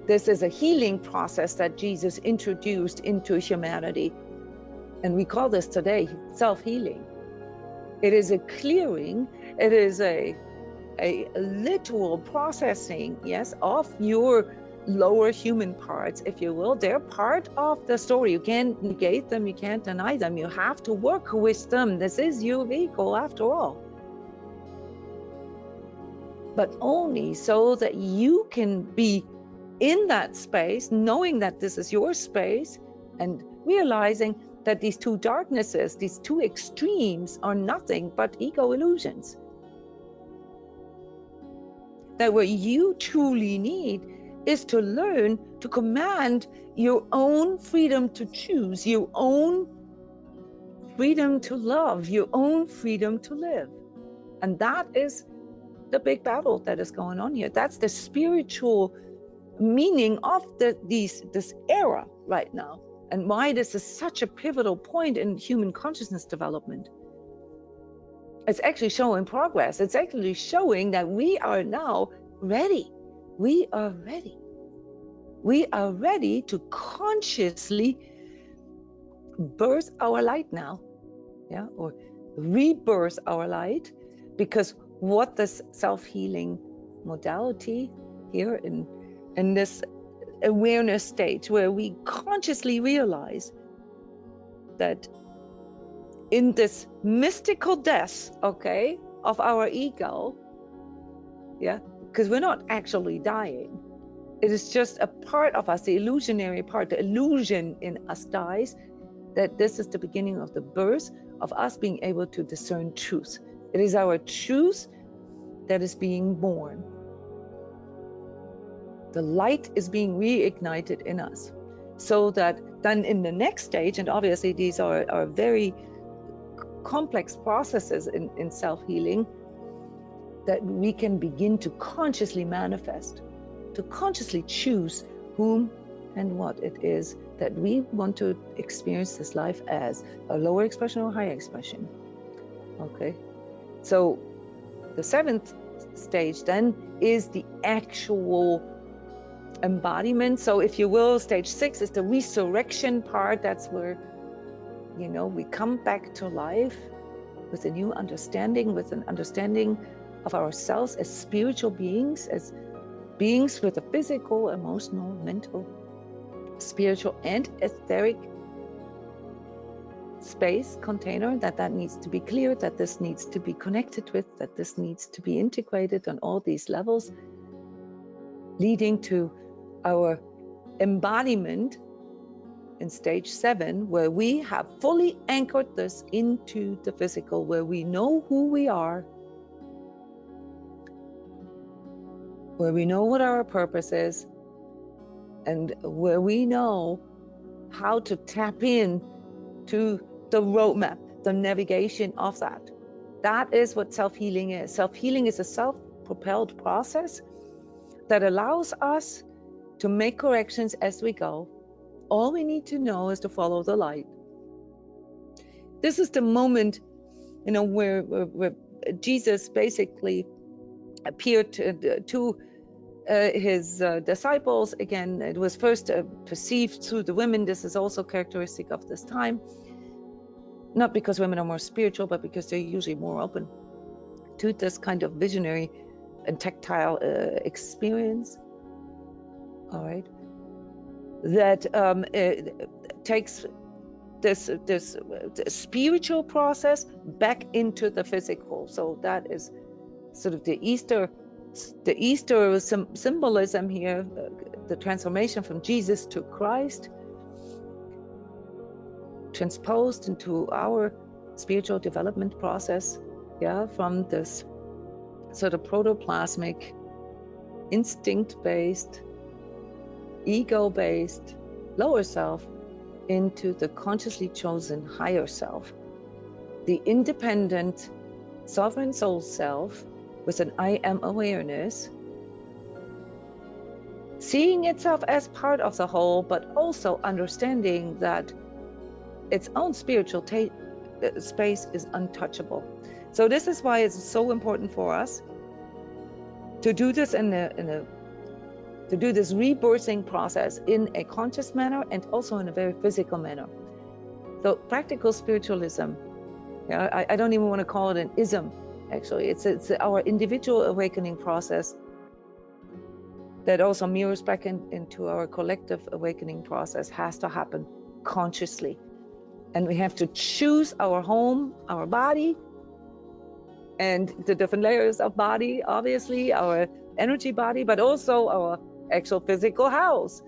This is a healing process that Jesus introduced into humanity, and we call this today self-healing. It is a clearing, it is a literal processing, yes, of your lower human parts, if you will. They're part of the story. You can't negate them, you can't deny them, you have to work with them. This is your vehicle after all. But only so that you can be in that space, knowing that this is your space, and realizing that these two darknesses, these two extremes, are nothing but ego illusions. That what you truly need is to learn to command your own freedom to choose, your own freedom to love, your own freedom to live. And that is the big battle that is going on here. That's the spiritual meaning of this era right now, and why this is such a pivotal point in human consciousness development. It's actually showing progress. It's actually showing that we are now ready. We are ready. We are ready to consciously birth our light now, yeah, or rebirth our light, because what this self-healing modality here in this awareness stage, where we consciously realize that in this mystical death, okay, of our ego, yeah, because we're not actually dying. It is just a part of us, the illusionary part, the illusion in us dies, that this is the beginning of the birth of us being able to discern truth. It is our truth that is being born. The light is being reignited in us, so that then in the next stage, and obviously these are very complex processes in self-healing, that we can begin to consciously manifest, to consciously choose whom and what it is that we want to experience this life as, a lower expression or higher expression. Okay, so the seventh stage then is the actual embodiment. So if you will, stage 6 is the resurrection part. That's where, you know, we come back to life with a new understanding, with an understanding of ourselves as spiritual beings, as beings with a physical, emotional, mental, spiritual, and etheric space container, that needs to be cleared, that this needs to be connected with, that this needs to be integrated on all these levels, leading to our embodiment in stage 7, where we have fully anchored this into the physical, where we know who we are, where we know what our purpose is, and where we know how to tap in to the roadmap, the navigation of that. That is what self-healing is. Self-healing is a self-propelled process that allows us to make corrections as we go. All we need to know is to follow the light. This is the moment, you know, where Jesus basically appeared to his disciples. Again, it was first perceived through the women. This is also characteristic of this time, not because women are more spiritual, but because they're usually more open to this kind of visionary and tactile experience. All right, that it takes this spiritual process back into the physical. So that is sort of the Easter symbolism here, the transformation from Jesus to Christ, transposed into our spiritual development process, yeah, from this sort of protoplasmic, instinct-based ego-based lower self into the consciously chosen higher self, the independent sovereign soul self with an I am awareness, seeing itself as part of the whole, but also understanding that its own spiritual space is untouchable. So this is why it's so important for us to do this to do this rebirthing process in a conscious manner and also in a very physical manner. So practical spiritualism, I don't even want to call it an ism, actually. It's our individual awakening process that also mirrors back into our collective awakening process, has to happen consciously. And we have to choose our home, our body, and the different layers of body, obviously, our energy body, but also our actual physical house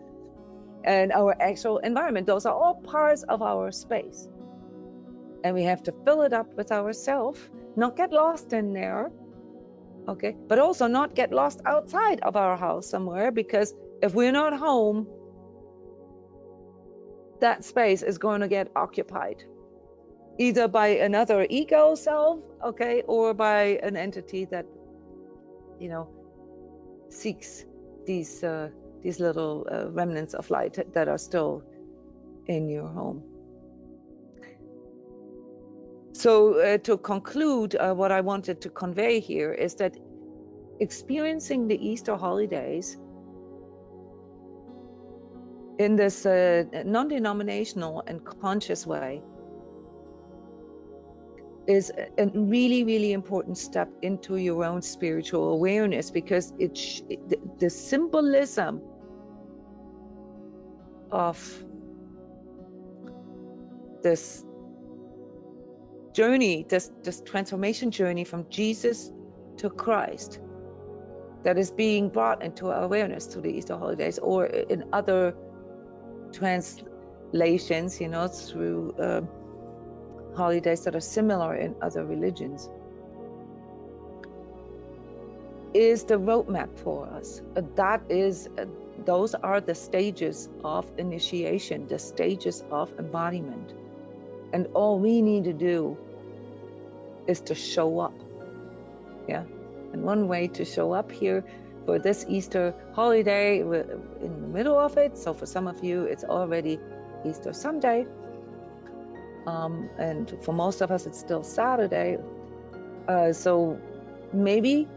and our actual environment. Those are all parts of our space. And we have to fill it up with ourselves, not get lost in there, okay? But also not get lost outside of our house somewhere, because if we're not home, that space is going to get occupied, either by another ego self, okay, or by an entity that, you know, seeks these little remnants of light that are still in your home. So to conclude, what I wanted to convey here is that experiencing the Easter holidays in this non-denominational and conscious way is a really, really important step into your own spiritual awareness, because the symbolism of this journey, this transformation journey from Jesus to Christ, that is being brought into our awareness through the Easter holidays, or in other translations, you know, through holidays that are similar in other religions, is the roadmap for us. Those are the stages of initiation, the stages of embodiment. And all we need to do is to show up. Yeah. And one way to show up here for this Easter holiday, we're in the middle of it. So for some of you, it's already Easter Sunday. And for most of us, it's still Saturday. So maybe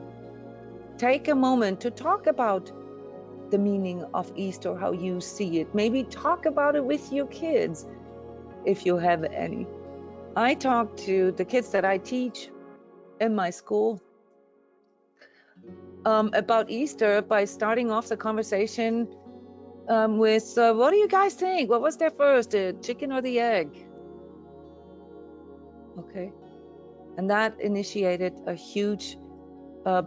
take a moment to talk about the meaning of Easter, how you see it. Maybe talk about it with your kids, if you have any. I talk to the kids that I teach in my school about Easter by starting off the conversation with, what do you guys think? What was there first, the chicken or the egg? Okay. And that initiated a huge,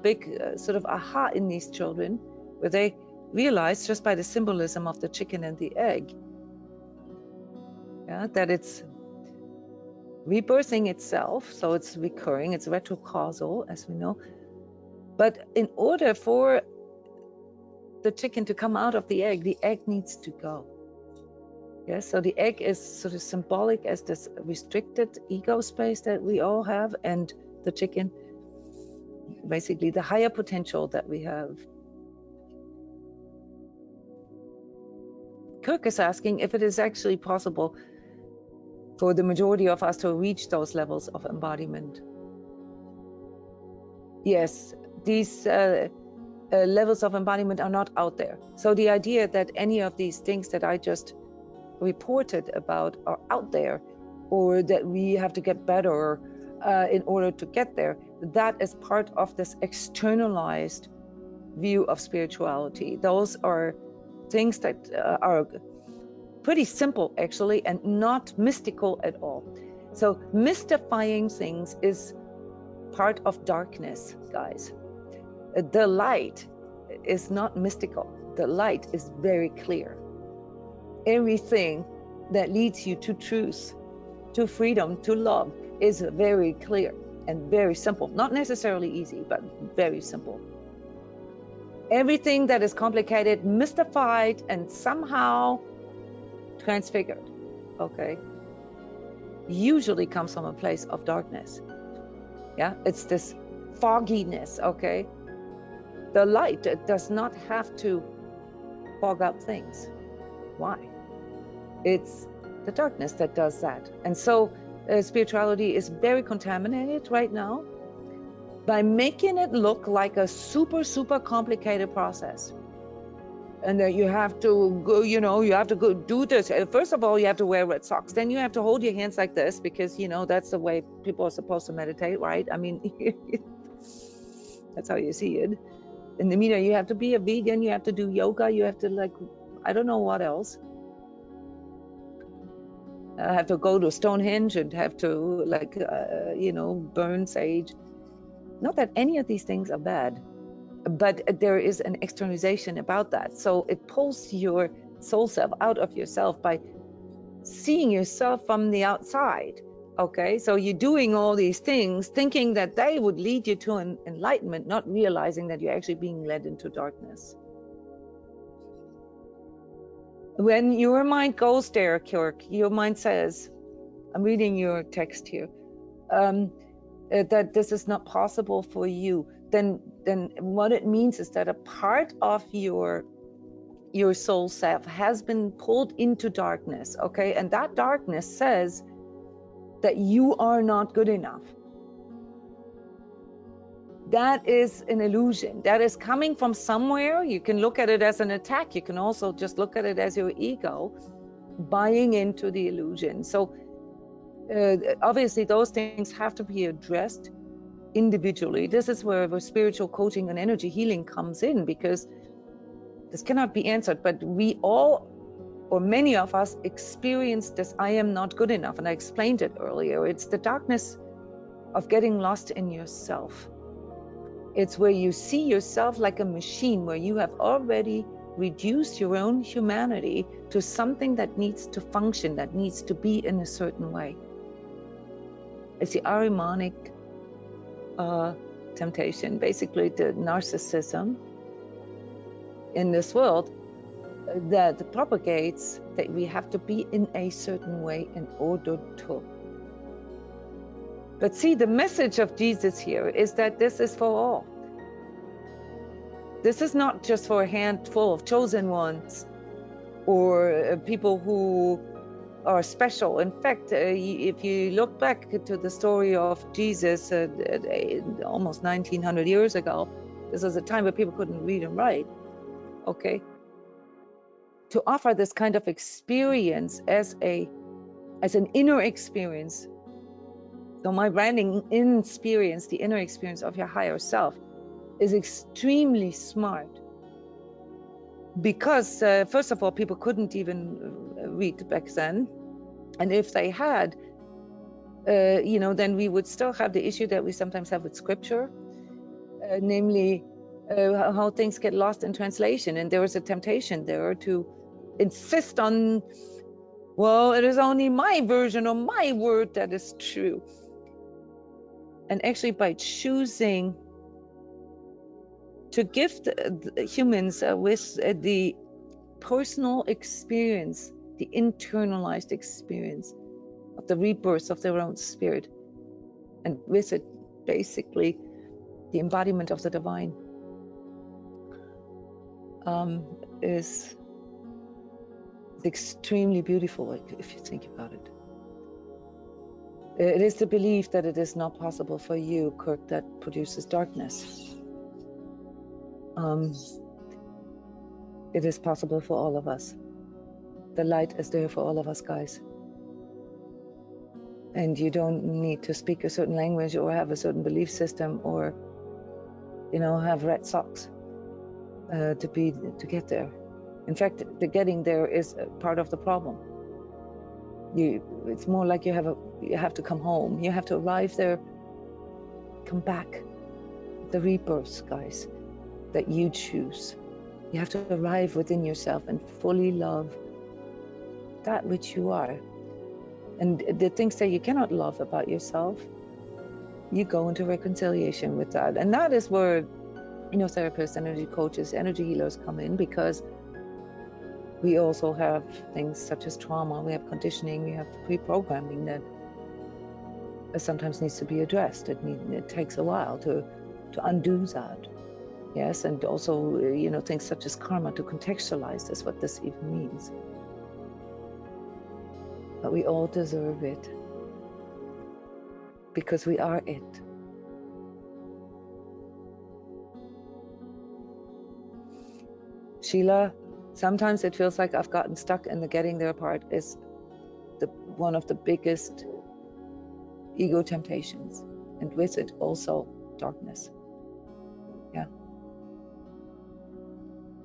big sort of aha in these children, where they realized, just by the symbolism of the chicken and the egg, yeah, that it's rebirthing itself. So it's recurring, it's retrocausal, as we know. But in order for the chicken to come out of the egg needs to go. Yes, so the egg is sort of symbolic as this restricted ego space that we all have, and the chicken, basically the higher potential that we have. Kirk is asking if it is actually possible for the majority of us to reach those levels of embodiment. Yes, these levels of embodiment are not out there. So the idea that any of these things that I just reported about are out there, or that we have to get better in order to get there, that is part of this externalized view of spirituality. Those are things that are pretty simple, actually, and not mystical at all. So mystifying things is part of darkness, guys. The light is not mystical. The light is very clear. Everything that leads you to truth, to freedom, to love is very clear and very simple. Not necessarily easy, but very simple. Everything that is complicated, mystified, and somehow transfigured, okay, usually comes from a place of darkness. Yeah, it's this fogginess, okay? The light does not have to fog up things. Why? It's the darkness that does that. And so spirituality is very contaminated right now by making it look like a super, super complicated process. And that you have to go, you know, you have to go do this. First of all, you have to wear red socks. Then you have to hold your hands like this because, you know, that's the way people are supposed to meditate, right? I mean, that's how you see it. In the media, you have to be a vegan, you have to do yoga, you have to, like, I don't know what else. I have to go to Stonehenge and have to, like, you know, burn sage. Not that any of these things are bad, but there is an externalization about that. So it pulls your soul self out of yourself by seeing yourself from the outside. Okay, so you're doing all these things thinking that they would lead you to an enlightenment, not realizing that you're actually being led into darkness. When your mind goes there, Kirk, your mind says, I'm reading your text here, that this is not possible for you, then what it means is that a part of your soul self has been pulled into darkness, okay? And that darkness says that you are not good enough. That is an illusion. That is coming from somewhere. You can look at it as an attack. You can also just look at it as your ego buying into the illusion. So obviously those things have to be addressed individually. This is where spiritual coaching and energy healing comes in, because this cannot be answered. But we all, or many of us, experience this I am not good enough. And I explained it earlier. It's the darkness of getting lost in yourself. It's where you see yourself like a machine, where you have already reduced your own humanity to something that needs to function, that needs to be in a certain way. It's the Ahrimanic temptation, basically the narcissism in this world that propagates that we have to be in a certain way in order to. But see, the message of Jesus here is that this is for all. This is not just for a handful of chosen ones or people who are special. In fact, if you look back to the story of Jesus almost 1900 years ago, this was a time where people couldn't read and write, okay? To offer this kind of experience as an inner experience. So my branding experience, the inner experience of your higher self, is extremely smart. Because first of all, people couldn't even read back then. And if they had, you know, then we would still have the issue that we sometimes have with scripture, namely how things get lost in translation. And there was a temptation there to insist on, well, it is only my version or my word that is true. And actually, by choosing to give the humans with the personal experience, the internalized experience of the rebirth of their own spirit, and with it, basically, the embodiment of the divine, is extremely beautiful, if you think about it. It is the belief that it is not possible for you, Kirk, that produces darkness. It is possible for all of us. The light is there for all of us, guys. And you don't need to speak a certain language or have a certain belief system or, you know, have red socks to get there. In fact, the getting there is part of the problem. It's more like you have to come home. You have to arrive there, come back. The rebirth, guys, that you choose. You have to arrive within yourself and fully love that which you are. And the things that you cannot love about yourself, you go into reconciliation with that. And that is where therapists, energy coaches, energy healers come in, because we also have things such as trauma, we have conditioning, we have pre-programming that sometimes needs to be addressed. It takes a while to undo that. Yes, and also, things such as karma, to contextualize this, what this even means. But we all deserve it, because we are it. Sheila, sometimes it feels like I've gotten stuck, and the getting there part is one of the biggest ego temptations, and with it also darkness. Yeah,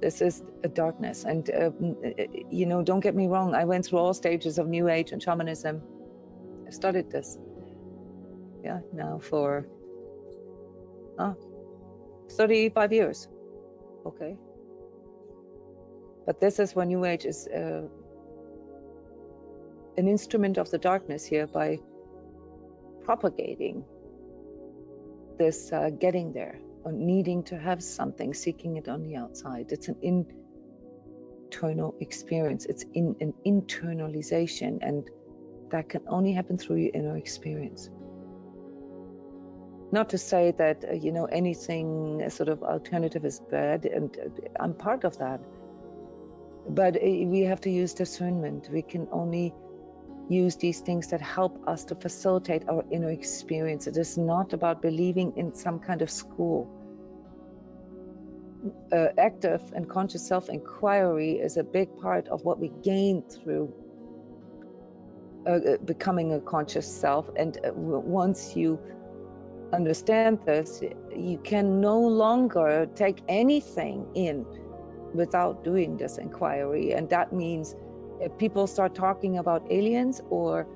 this is a darkness, and don't get me wrong, I went through all stages of New Age and shamanism. I've studied this, now for 35 years. Okay, but this is when New Age is an instrument of the darkness here, by propagating this getting there, or needing to have something, seeking it on the outside. It's an internal experience. It's in an internalization, and that can only happen through your inner experience. Not to say that anything sort of alternative is bad, and I'm part of that, but we have to use discernment. We can only use these things that help us to facilitate our inner experience. It is not about believing in some kind of school. Active and conscious self-inquiry is a big part of what we gain through becoming a conscious self. And once you understand this, you can no longer take anything in without doing this inquiry. And that means if people start talking about aliens or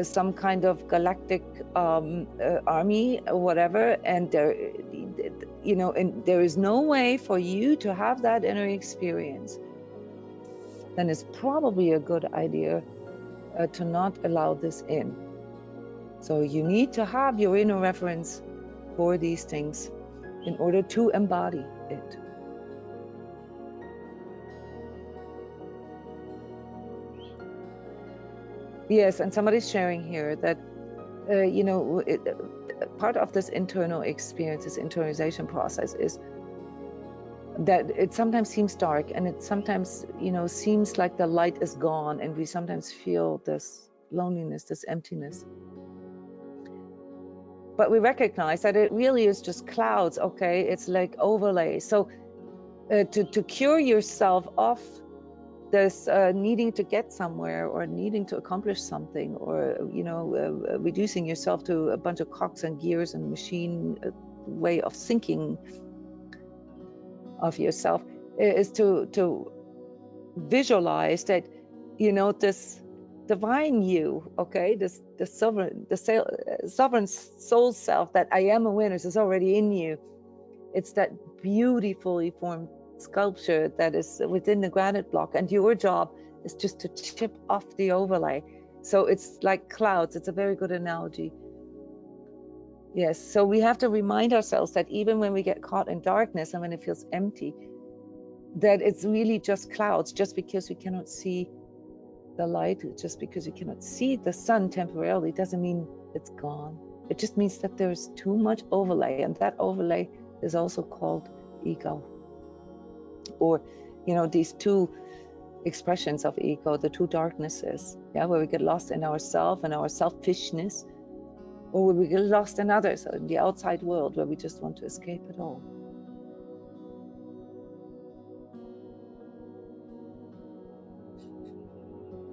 some kind of galactic army or whatever, and there is no way for you to have that inner experience, then it's probably a good idea to not allow this in. So you need to have your inner reference for these things in order to embody it. Yes, and somebody's sharing here that, part of this internal experience, this internalization process, is that it sometimes seems dark, and it sometimes, seems like the light is gone, and we sometimes feel this loneliness, this emptiness. But we recognize that it really is just clouds, okay? It's like overlay. So to cure yourself of this needing to get somewhere, or needing to accomplish something, or reducing yourself to a bunch of cogs and gears and machine way of thinking of yourself, is to visualize that this divine you, okay, the sovereign soul self, that I am awareness, is already in you. It's that beautifully formed sculpture that is within the granite block, and your job is just to chip off the overlay. So it's like clouds. It's a very good analogy. Yes, so we have to remind ourselves that even when we get caught in darkness and when it feels empty, that it's really just clouds. Just because we cannot see the light, just because we cannot see the sun temporarily, doesn't mean it's gone. It just means that there's too much overlay, and that overlay is also called ego. Or these two expressions of ego, the two darknesses, where we get lost in ourself and our selfishness, or where we get lost in others, in the outside world, where we just want to escape it all.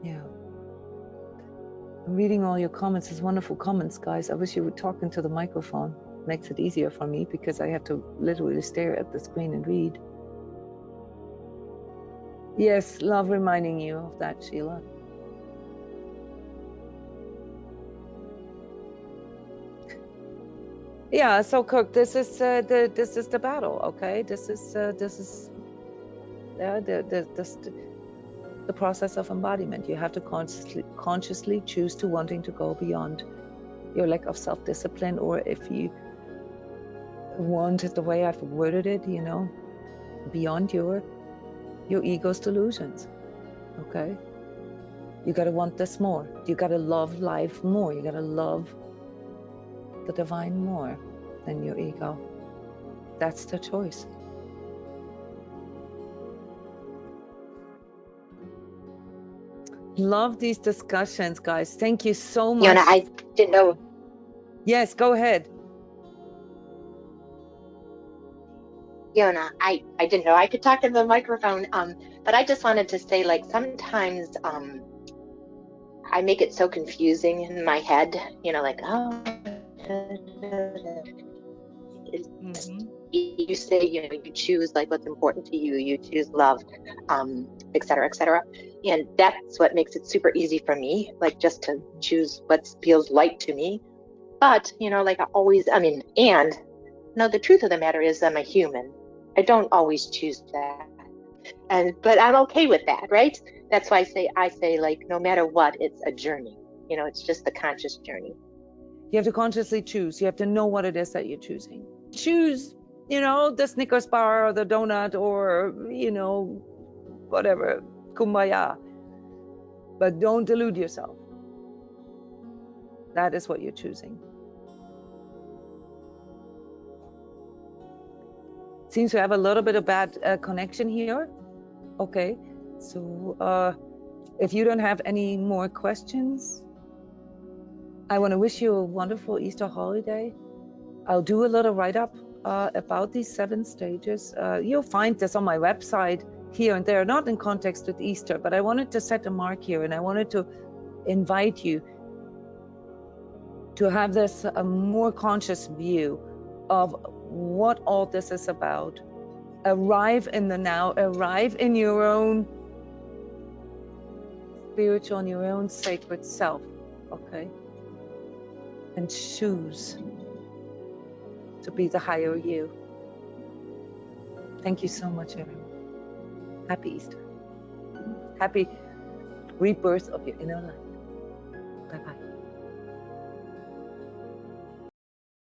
Yeah, I'm reading all your comments. It's wonderful comments, guys. I wish you would talk into the microphone. Makes it easier for me, because I have to literally stare at the screen and read. Yes, love reminding you of that, Sheila. Yeah, so Kirk, this is the battle, okay? This is the process of embodiment. You have to consciously choose to wanting to go beyond your lack of self-discipline, or if you want it the way I've worded it, you know, beyond your ego's delusions. Okay? You got to want this more. You got to love life more. You got to love the divine more than your ego. That's the choice. Love these discussions, guys. Thank you so much. Jona, I didn't know. Yes, go ahead. Jona, I didn't know I could talk in the microphone, but I just wanted to say, like, sometimes I make it so confusing in my head, you know, like, oh, you say, you know, you choose like what's important to you, you choose love, et cetera, and that's what makes it super easy for me, like just to choose what feels light to me. But, you know, like I always, I mean, and no, the truth of the matter is I'm a human. I don't always choose that. But I'm okay with that, right? That's why I say like, no matter what, it's a journey. You know, it's just the conscious journey. You have to consciously choose. You have to know what it is that you're choosing. Choose, you know, the Snickers bar or the donut or, you know, whatever, kumbaya. But don't delude yourself. That is what you're choosing. Seems to have a little bit of bad connection here. Okay, so if you don't have any more questions, I want to wish you a wonderful Easter holiday. I'll do a little write-up about these 7 stages. You'll find this on my website here and there, not in context with Easter, but I wanted to set a mark here, and I wanted to invite you to have this a more conscious view of what all this is about. Arrive in the now, arrive in your own spiritual and your own sacred self, okay? And choose to be the higher you. Thank you so much, everyone. Happy Easter. Happy rebirth of your inner light. Bye-bye.